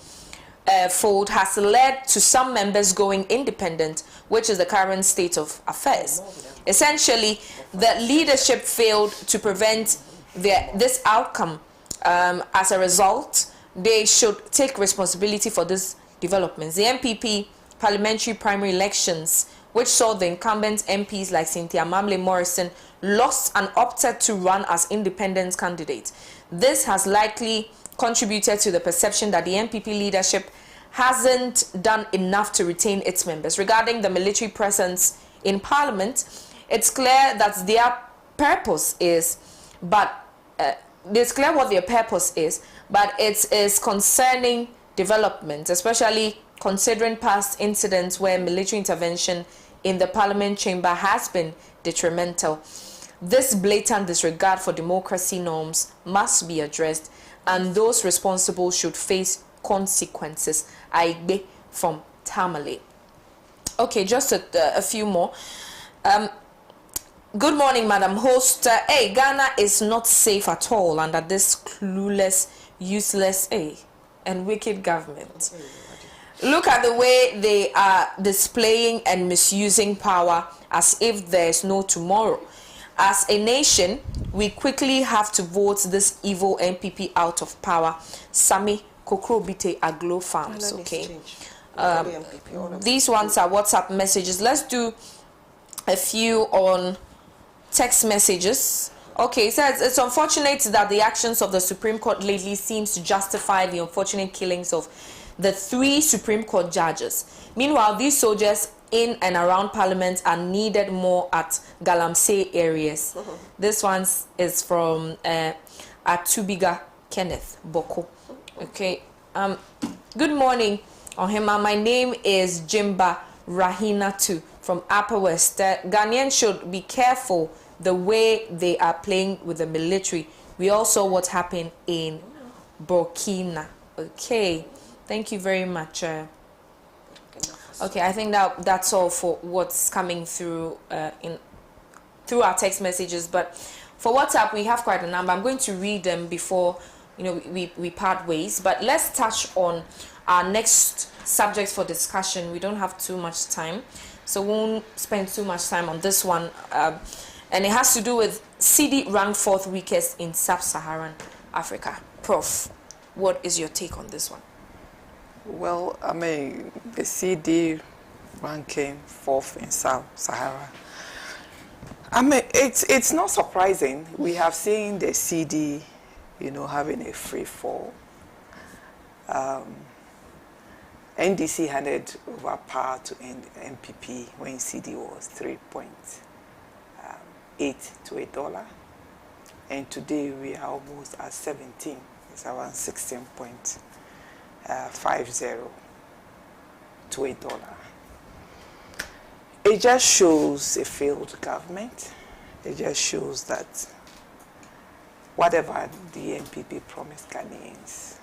C: fold has led to some members going independent, which is the current state of affairs. Essentially, the leadership failed to prevent this outcome. As a result, they should take responsibility for these developments. The MPP parliamentary primary elections, which saw the incumbent MPs like Cynthia Mamle Morrison lost and opted to run as independent candidates. This has likely contributed to the perception that the MPP leadership hasn't done enough to retain its members. Regarding the military presence in parliament, it's clear that their purpose is, but it's clear what their purpose is, but it is concerning development, especially considering past incidents where military intervention in the parliament chamber has been detrimental. This blatant disregard for democracy norms must be addressed, and those responsible should face consequences. Aigbe from Tamale. Okay, just a few more. Good morning, Madam Host. Ghana is not safe at all under this clueless, useless, and wicked government. Look at the way they are displaying and misusing power as if there is no tomorrow. As a nation, we quickly have to vote this evil MPP out of power. Sami Kokrobite Aglo Farms, okay? These ones are WhatsApp messages. Let's do a few on text messages. Okay, it says it's unfortunate that the actions of the Supreme Court lately seems to justify the unfortunate killings of the 3 Supreme Court judges. Meanwhile, these soldiers in and around Parliament are needed more at Galamsey areas. This one is from Atubiga Kenneth Boko. Okay. Good morning, OHEMAA. My name is Jimba Rahina too from Upper West. Ghanaians should be careful the way they are playing with the military. We all saw what happened in Burkina. Okay. Thank you very much. Okay, I think that's all for what's coming through through our text messages. But for WhatsApp, we have quite a number. I'm going to read them before we part ways. But let's touch on our next subject for discussion. We don't have too much time, so we won't spend too much time on this one. And it has to do with CD ranked 4th weakest in Sub-Saharan Africa. Prof, what is your take on this one?
F: Well, I mean, the CD ranking 4th in Sub-Sahara. I mean, it's not surprising. We have seen the CD, having a free fall. NDC handed over power to MPP when CD was 3.8 to $1. And today we are almost at 17. It's around 16.50 to $1. It just shows a failed government. It just shows that whatever the MPP promised Ghanaians,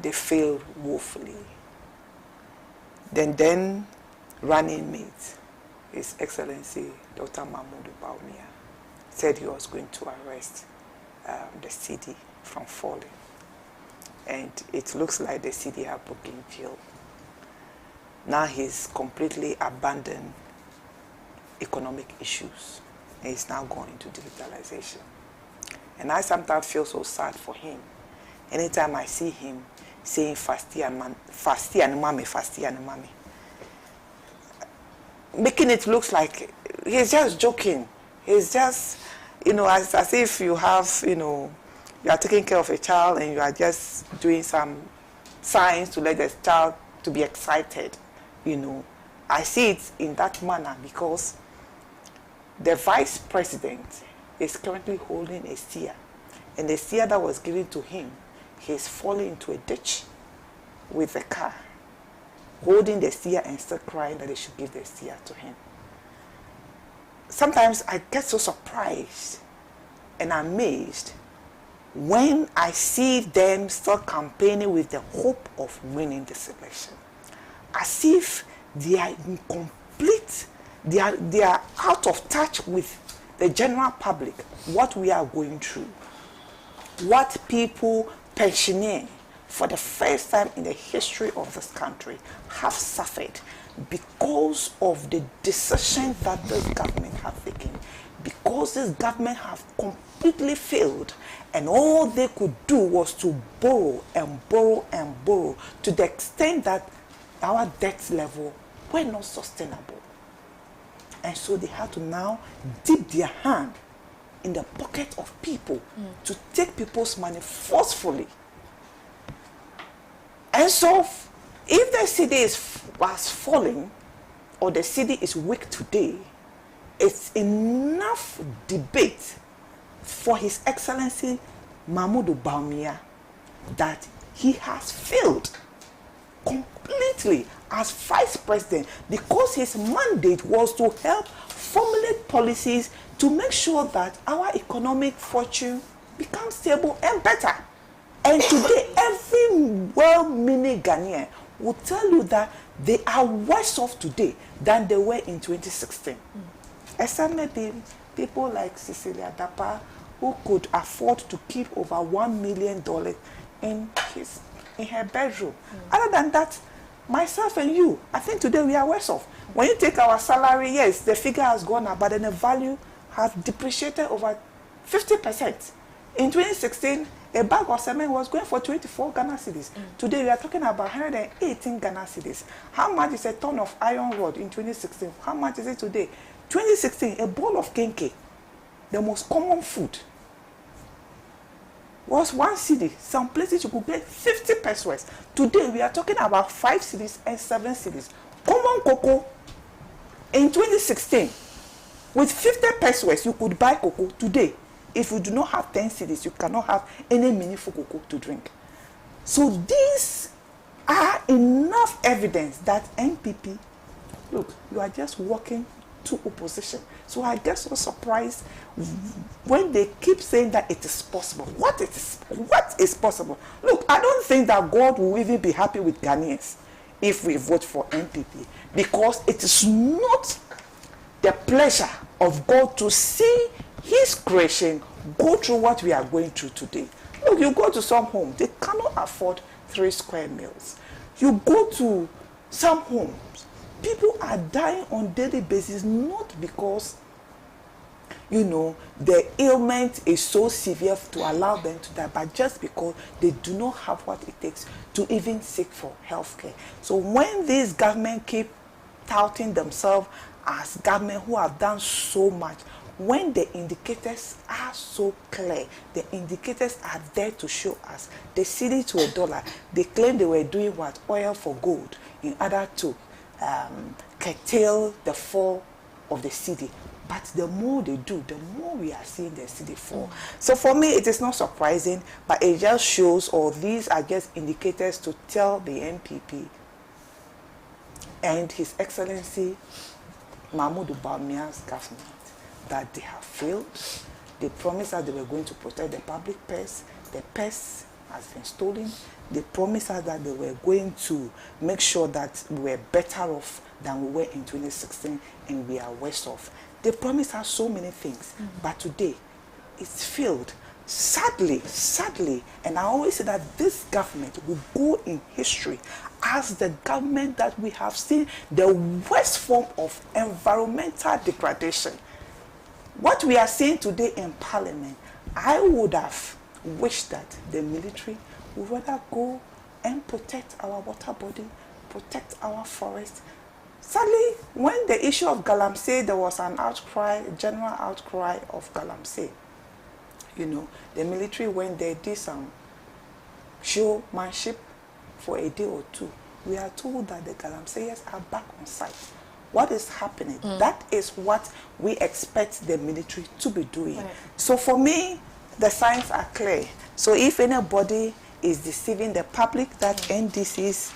F: they failed woefully. Then running mate, His Excellency Dr. Mahmoud Bawumia, said he was going to arrest the CD from falling. And it looks like the CD have booking deal. Now he's completely abandoned economic issues. And he's now going into digitalization. And I sometimes feel so sad for him. Anytime I see him saying fasti and mommy, making it look like he's just joking. He's just, you know, as if you have, you know, you are taking care of a child and you are just doing some signs to let the child to be excited, you know. I see it in that manner because the vice president is currently holding a steer, and the steer that was given to him, he's falling into a ditch with the car, holding the steer and still crying that they should give the steer to him. Sometimes I get so surprised and amazed when I see them still campaigning with the hope of winning this election. As if they are incomplete, they are out of touch with the general public, what we are going through, what people, pensioners, for the first time in the history of this country, have suffered because of the decision that this government have taken, because this government have completely failed, and all they could do was to borrow and borrow and borrow to the extent that our debt level were not sustainable. And so they had to now dip their hand in the pocket of people to take people's money forcefully. And so if the city was falling or the city is weak today, it's enough debate for His Excellency Mahmoud Bawumia that he has failed completely as vice president, because his mandate was to help formulate policies to make sure that our economic fortune becomes stable and better. And today, every well-meaning Ghanaian will tell you that they are worse off today than they were in 2016. Except maybe people like Cecilia Dapa, who could afford to keep over $1 million in her bedroom. Other than that, myself and you, I think today we are worse off. When you take our salary, yes, the figure has gone up, but then the value has depreciated over 50%. In 2016, a bag of cement was going for 24 Ghana cedis. Today we are talking about 118 Ghana cedis. How much is a ton of iron rod in 2016? How much is it today? 2016, a bowl of kenke, the most common food, was 1 cedi. Some places you could get 50 pesos. Today we are talking about 5 cedis and 7 cedis. Common cocoa in 2016, with 50 pesos you could buy cocoa. Today, if you do not have 10 cedis, you cannot have any meaningful cocoa to drink. So these are enough evidence that NPP, look, you are just walking to opposition. So I get so surprised when they keep saying that it is possible. What is possible? Look, I don't think that God will even be happy with Ghanaians if we vote for NPP, because it is not the pleasure of God to see His creation go through what we are going through today. Look, you go to some homes, they cannot afford 3 square meals. You go to some homes, people are dying on daily basis, not because, you know, the ailment is so severe to allow them to die, but just because they do not have what it takes to even seek for health care. So when these government keep touting themselves as government who have done so much, when the indicators are so clear, the indicators are there to show us the cedi to $1, they claim they were doing what? Oil for gold in order to curtail the fall of the cedi. But the more they do, the more we are seeing the cedi fall. So for me, it is not surprising, but it just shows, or these are just indicators to tell the NPP and His Excellency Mahmoud Bawumia's government that they have failed. They promised that they were going to protect the public purse. The purse has been stolen. They promised us that they were going to make sure that we were better off than we were in 2016, and we are worse off. They promised us so many things, but today it's failed. Sadly, and I always say that this government will go in history as the government that we have seen the worst form of environmental degradation. What we are seeing today in Parliament, I would have wished that the military would rather go and protect our water body, protect our forest, Sadly, when the issue of galamsey, there was an outcry, general outcry of galamsey. You know, the military went there, did some showmanship for a day or two. We are told that the galamseyers are back on site. What is happening? That is what we expect the military to be doing. Right. So for me, the signs are clear. So if anybody is deceiving the public that NDC's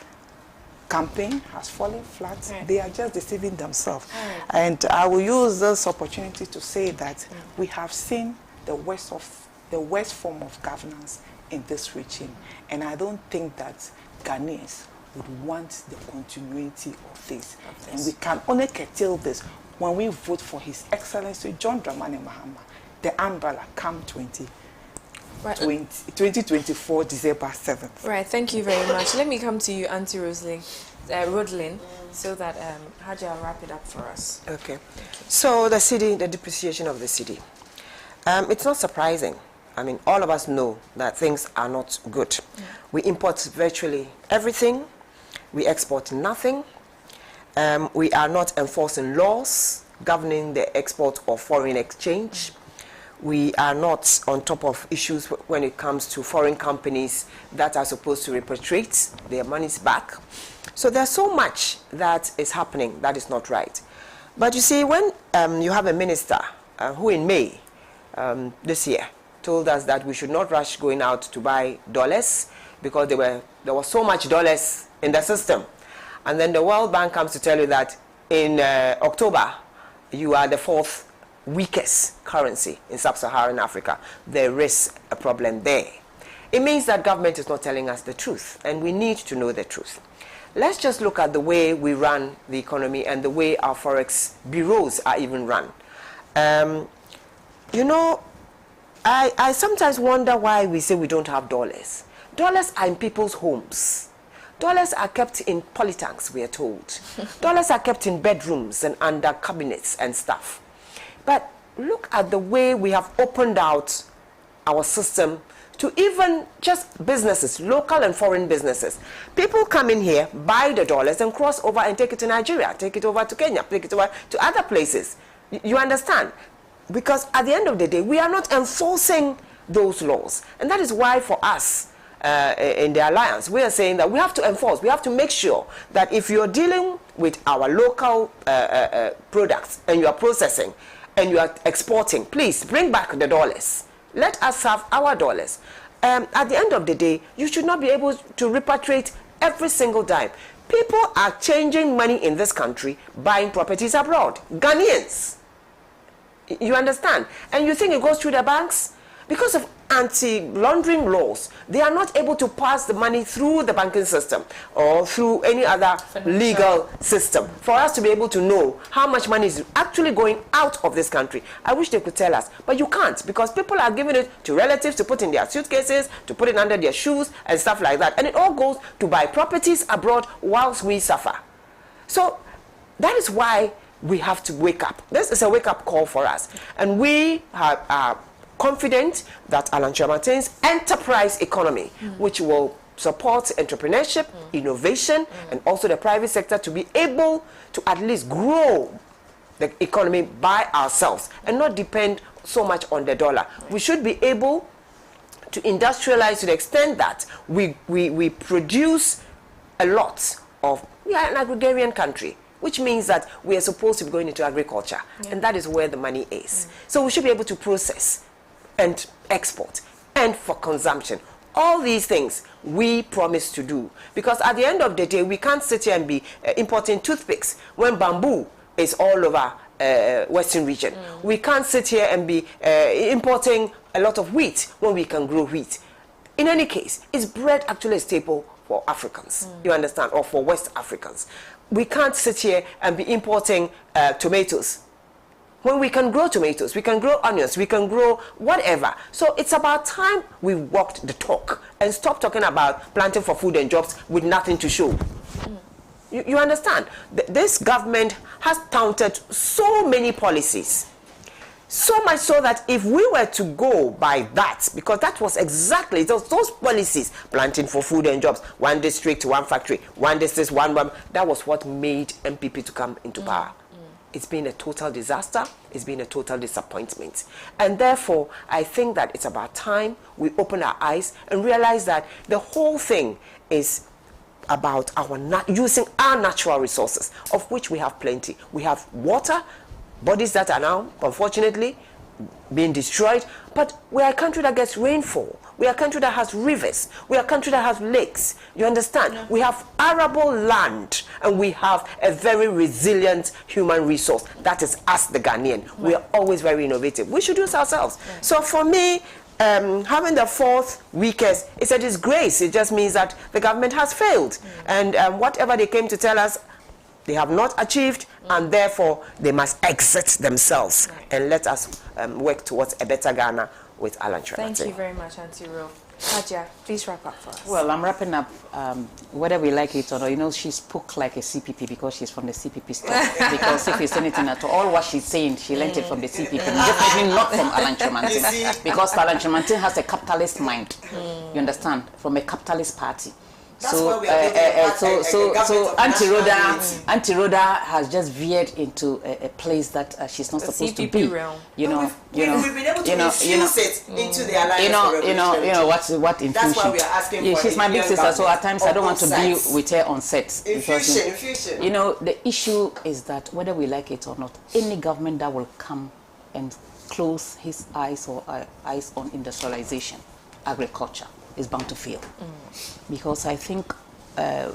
F: campaign has fallen flat, they are just deceiving themselves. And I will use this opportunity to say that we have seen the worst form of governance in this regime, and I don't think that Ghanaians would want the continuity of this. And we can only curtail this when we vote for His Excellency John Dramani Mahama, the umbrella, come 2024 December 7th.
C: Right, thank you very much. Let me come to you, Auntie Rodlin, so that Haji will wrap it up for us.
A: Okay. So the city, the depreciation of the city. It's not surprising. I mean, all of us know that things are not good. We import virtually everything. We export nothing. We are not enforcing laws governing the export of foreign exchange. We are not on top of issues when it comes to foreign companies that are supposed to repatriate their monies back. So there's so much that is happening that is not right. But you see, when you have a minister who in May this year told us that we should not rush going out to buy dollars because there was so much dollars in the system, and then the World Bank comes to tell you that in October you are the fourth weakest currency in sub-Saharan Africa, there is a problem there. It means that government is not telling us the truth, and we need to know the truth. Let's just look at the way we run the economy and the way our forex bureaus are even run. You know, I sometimes wonder why we say we don't have dollars. Dollars are in people's homes. Dollars are kept in polytanks, we are told. Dollars are kept in bedrooms and under cabinets and stuff. But look at the way we have opened out our system to even just businesses, local and foreign businesses. People come in here, buy the dollars and cross over and take it to Nigeria, take it over to Kenya, take it over to other places. You understand? Because at the end of the day, we are not enforcing those laws. And that is why for us, in the alliance, we are saying that we have to enforce, we have to make sure that if you're dealing with our local products and you are processing and you are exporting, please bring back the dollars. Let us have our dollars. At the end of the day, you should not be able to repatriate every single dime. People are changing money in this country, buying properties abroad. Ghanaians. You understand? And you think it goes through the banks? Because of anti-laundering laws, they are not able to pass the money through the banking system or through any other legal system for us to be able to know how much money is actually going out of this country. I wish they could tell us, but you can't, because people are giving it to relatives to put in their suitcases, to put it under their shoes and stuff like that. And it all goes to buy properties abroad whilst we suffer. So that is why we have to wake up. This is a wake-up call for us. And we are confident that Alan Chiamantane's enterprise economy, which will support entrepreneurship, innovation, and also the private sector to be able to at least grow the economy by ourselves and not depend so much on the dollar. We should be able to industrialize to the extent that we produce a lot of, we are an agrarian country, which means that we are supposed to be going into agriculture, and that is where the money is. So we should be able to process and export and for consumption. All these things we promise to do, because at the end of the day, we can't sit here and be importing toothpicks when bamboo is all over Western region. We can't sit here and be importing a lot of wheat when we can grow wheat. In any case, is bread actually a staple for Africans? You understand? Or for West Africans? We can't sit here and be importing tomatoes when we can grow tomatoes, we can grow onions, we can grow whatever. So it's about time we walked the talk and stop talking about planting for food and jobs with nothing to show. You understand? This government has touted so many policies, So much so that if we were to go by that, because that was exactly those policies, planting for food and jobs, one district, one factory, one district, one, that was what made MPP to come into power. It's been a total disaster. It's been a total disappointment. And therefore, I think that it's about time we open our eyes and realize that the whole thing is about using our natural resources, of which we have plenty. We have water, bodies that are now, unfortunately, being destroyed, but we are a country that gets rainfall. We are a country that has rivers. We are a country that has lakes. You understand? No. We have arable land, and we have a very resilient human resource. That is us, the Ghanaian. Right. We are always very innovative. We should use ourselves. Right. So for me, having the fourth weakest is a disgrace. It just means that the government has failed. And whatever they came to tell us, they have not achieved, and therefore they must exit themselves. Right. And let us work towards a better Ghana with Alan Tremate.
C: Thank you very much, Auntie Ro. AGYEKUM, please wrap up for us.
E: Well, I'm wrapping up. Whether we like it or not, you know, she spoke like a CPP because she's from the CPP stock. Because if it's anything at all what she's saying, she learned it from the CPP. Definitely not from Alan Tremate. Because Alan Tremate has a capitalist mind. You understand? From a capitalist party. So Auntie Rhoda has just veered into a place that she's not supposed to be.
A: Realm. We've been able to infuse it into the alliance.
E: What infusion?
A: That's why we are asking for.
E: She's my big sister, so at times I don't want to be with her on set.
A: Infusion.
E: You know, the issue is that whether we like it or not, any government that will come and close his eyes or eyes on industrialization, agriculture, is bound to fail. Because I think the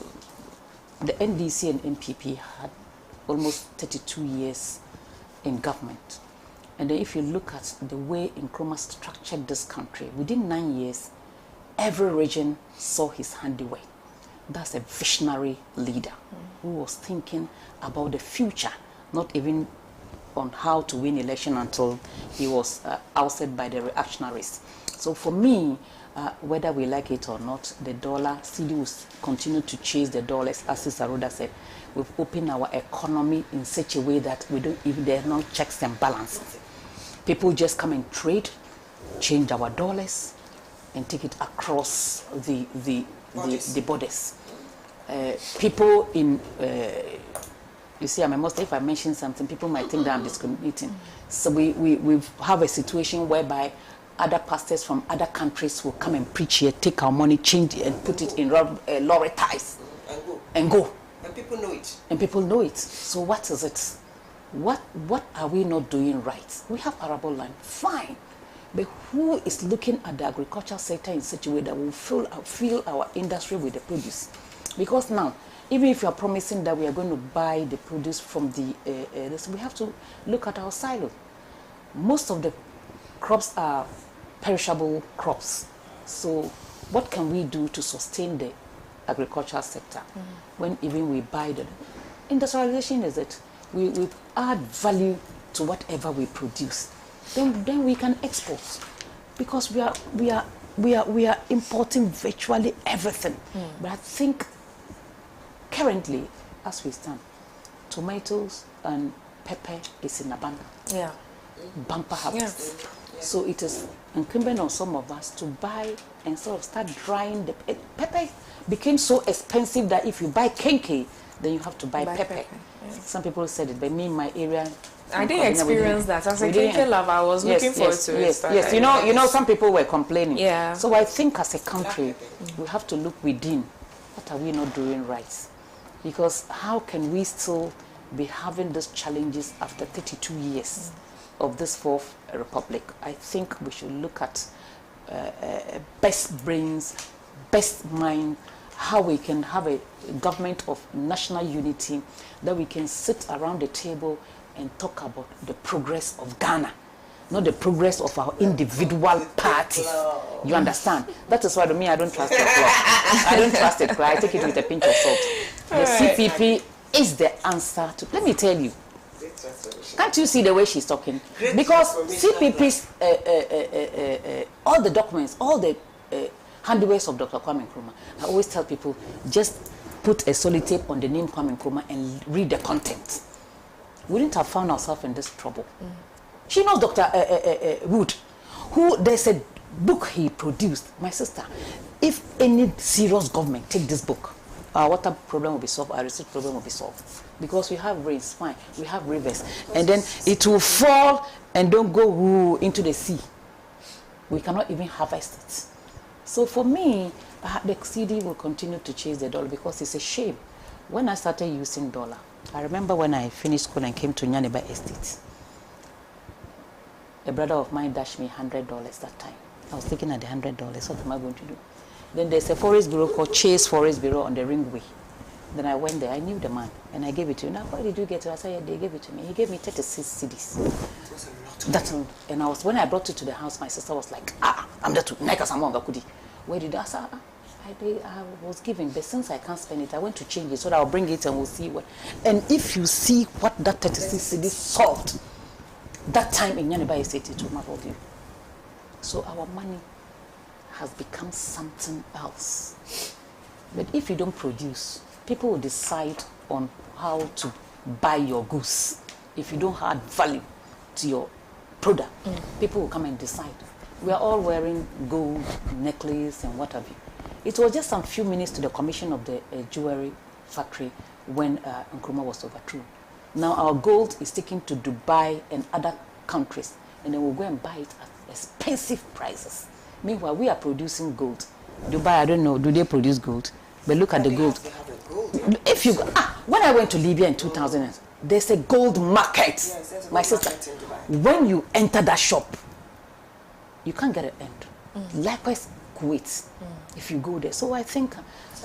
E: NDC and NPP had almost 32 years in government. And then if you look at the way Nkrumah structured this country, within 9 years, every region saw his handiwork. That's a visionary leader who was thinking about the future, not even on how to win election until he was ousted by the reactionaries. So for me, whether we like it or not, the dollar, CD will continue to chase the dollars, as Sister Rhoda said. We've opened our economy in such a way that we don't even, there are no checks and balances. People just come and trade, change our dollars, and take it across the borders. People in, you see, I'm a Muslim. If I mention something, people might think that I'm discriminating. So we have a situation whereby other pastors from other countries will come and preach here, take our money, change it, and put it in lorry ties and go.
A: And people know it.
E: And people know it. So what is it? What are we not doing right? We have arable land, fine. But who is looking at the agricultural sector in such a way that will fill our industry with the produce? Because now, even if you are promising that we are going to buy the produce from the, we have to look at our silo. Most of the crops are perishable crops. So what can we do to sustain the agricultural sector when even we buy the industrialization? Is it we add value to whatever we produce, then we can export, because we are importing virtually everything. But I think currently, as we stand, tomatoes and pepper is in abundance.
C: Yeah.
E: Bumper harvest. Yeah. So it is incumbent on some of us to buy and sort of start drying the pepper. Became so expensive that if you buy kenke, then you have to buy pepper. Yeah. Some people said it, but me in my area,
C: I didn't experience that. As a kenke lover, I was looking forward to it.
E: Yes, you know, some people were complaining. Yeah. So I think as a country, we have to look within. What are we not doing right? Because how can we still be having these challenges after 32 years of this fourth republic? I think we should look at best brains, best mind, how we can have a government of national unity, that we can sit around the table and talk about the progress of Ghana, not the progress of our individual parties. You understand? That is why to me I don't trust the club. I don't trust it, but I take it with a pinch of salt. The CPP is the answer to, let me tell you, can't you see the way she's talking? Because CPP's, all the documents, all the handiworks of Dr. Kwame Nkrumah, I always tell people, just put a sellotape on the name Kwame Nkrumah and read the content. We wouldn't have found ourselves in this trouble. She knows Dr. Wood, who there's a book he produced. My sister, if any serious government take this book, our water problem will be solved, our resource problem will be solved. Because we have rains, fine, we have rivers, and then it will fall and don't go into the sea. We cannot even harvest it. So for me, the CD will continue to chase the dollar because it's a shame. When I started using dollar, I remember when I finished school and came to Nyaniba Estate, a brother of mine dashed me $100 that time. I was looking at the $100, what am I going to do? Then there's a forest bureau called Chase Forest Bureau on the Ringway. Then I went there, I knew the man, and I gave it to him. Now, why did you get it? I said, yeah, they gave it to me. He gave me 36 CDs. That's and when I brought it to the house, my sister was like, I'm there to where did I say? I was giving, but since I can't spend it, I went to change it, so that I'll bring it and we'll see what. And if you see what that 36 CDs solved, that time in Nyaniba Estate, it will marvel you. So our money has become something else. But if you don't produce, people will decide on how to buy your goods. If you don't add value to your product, people will come and decide. We are all wearing gold necklace and what have you. It was just some few minutes to the commission of the jewelry factory when Nkrumah was overthrown. Now our gold is taken to Dubai and other countries, and then we'll go and buy it at expensive prices. Meanwhile, we are producing gold. Dubai, I don't know, do they produce gold? But look at the gold. If you when I went to Libya in 2000, there's a gold market. Yes, my sister, when you enter that shop, you can't get an end. Likewise, Kuwait, if you go there. So I think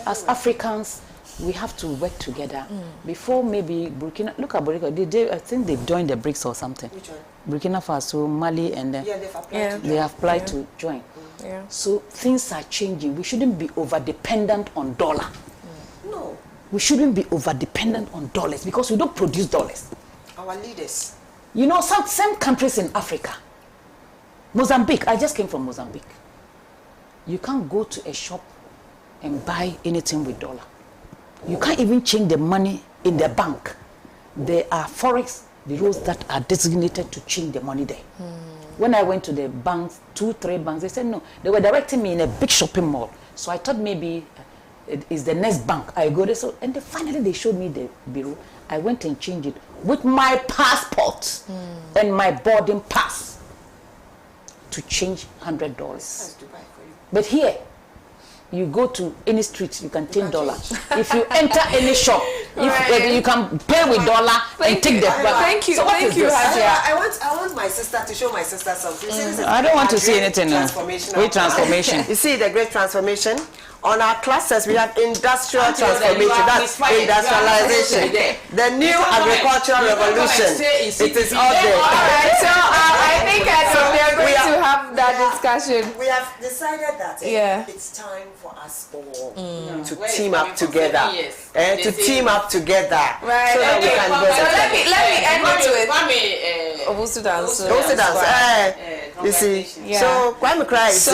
E: as Africans, we have to work together before maybe Burkina. Look at Burkina. I think they've joined the BRICS or something. Which one? Burkina Faso, Mali, and then they have applied to join. Yeah. So things are changing. We shouldn't be over-dependent on dollar. No. We shouldn't be over-dependent on dollars because we don't produce dollars.
A: Our leaders.
E: You know, some countries in Africa, Mozambique, I just came from Mozambique. You can't go to a shop and buy anything with dollar. You can't even change the money in the bank. There are forex bureaus that are designated to change the money there. When I went to the banks, 2-3 banks, they said no. They were directing me in a big shopping mall. So I thought maybe it is the next bank. I go there. So, and finally they showed me the bureau. I went and changed it with my passport and my boarding pass to change $100. But here, you go to any street, you can change dollar. If you enter any shop, you can pay with dollar and take the.
C: Thank you,
E: so
C: thank you, ACHIAA.
A: I want my sister to show my sister something.
E: I don't want to see anything now. Great transformation.
A: You see the great transformation. On our clusters, we have industrial transformation. That's industrialization. The new agricultural revolution. It is all there.
C: All right, so I think we are going to have that discussion.
A: We have decided that it's time for us all to team up together. To team up together.
C: Right.
A: So that we can go.
C: So let me end it with
A: you see, so Kwame Cry is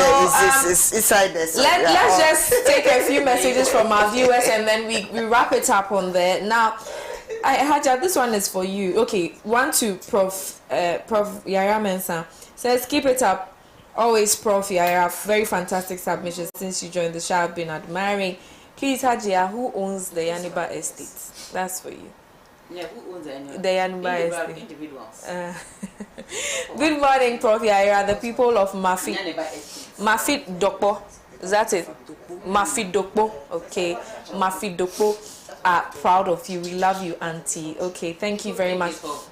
A: inside this.
C: Let's just take a few messages from our viewers and then we wrap it up on there. Now, ACHIAA, this one is for you. Okay, one to Prof Yaya Mensah says, keep it up. Always, Prof Yaya, very fantastic submission since you joined the show. I've been admiring. Please, ACHIAA, who owns the Nyaniba Estate? That's for you.
E: Yeah, who owns the
C: Nyaniba Estate?
E: Individuals.
C: Good morning, Prof Yaya, the people of Mafit Dokpo. Is that it? Mafit Dokpo. Okay. Mafit Dokpo are proud of you. We love you, Auntie. Okay, thank you very much. All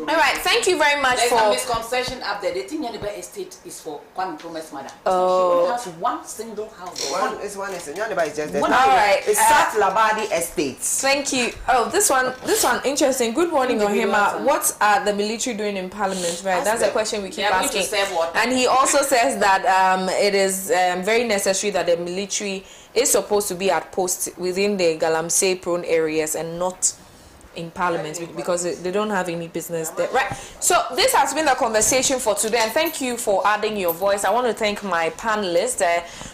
C: right, thank you very much
E: for.
C: There's
E: some misconception up there. They think Nyaniba Estate is for Kwame Nkrumah's mother. Oh. She has one single house.
A: One is Nyaniba is just there.
C: All right.
A: It's Sat Labadi Estates.
C: Thank you. Oh, this one interesting. Good morning, OHEMAA. What are the military doing in Parliament? Right, that's a question we keep asking. And he also says that it is very necessary that the military is supposed to be at post within the Galamsey prone areas and not in Parliament because they don't have any business there. Right. So this has been the conversation for today, and thank you for adding your voice. I want to thank my panelists,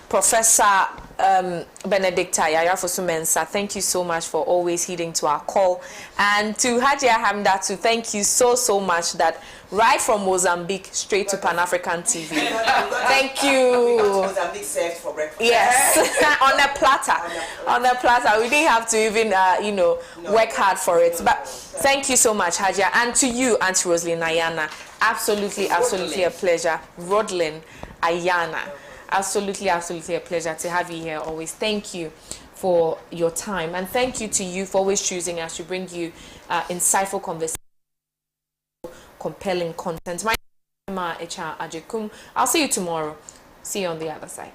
C: Professor Benedicta Yayafosu-Mensah, thank you so much for always heeding to our call. And to ACHIAA Hamdatu, thank you so much that right from Mozambique straight to Pan-African TV. Thank you.
A: Mozambique served for breakfast.
C: Yes, on a platter. On a platter. We didn't have to even, work hard for it. But thank you so much, ACHIAA. And to you, Auntie Roslyn Ayana. Absolutely a pleasure. Rodlin Ayana. Absolutely a pleasure to have you here always. Thank you for your time. And thank you to you for always choosing us to bring you insightful conversation, compelling content. My name is ACHIAA AGYEKUM. I'll see you tomorrow. See you on the other side.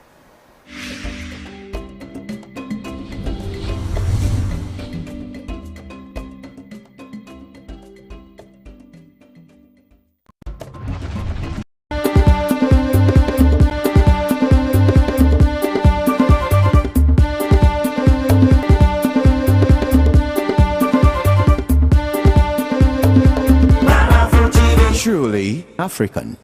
J: Truly African.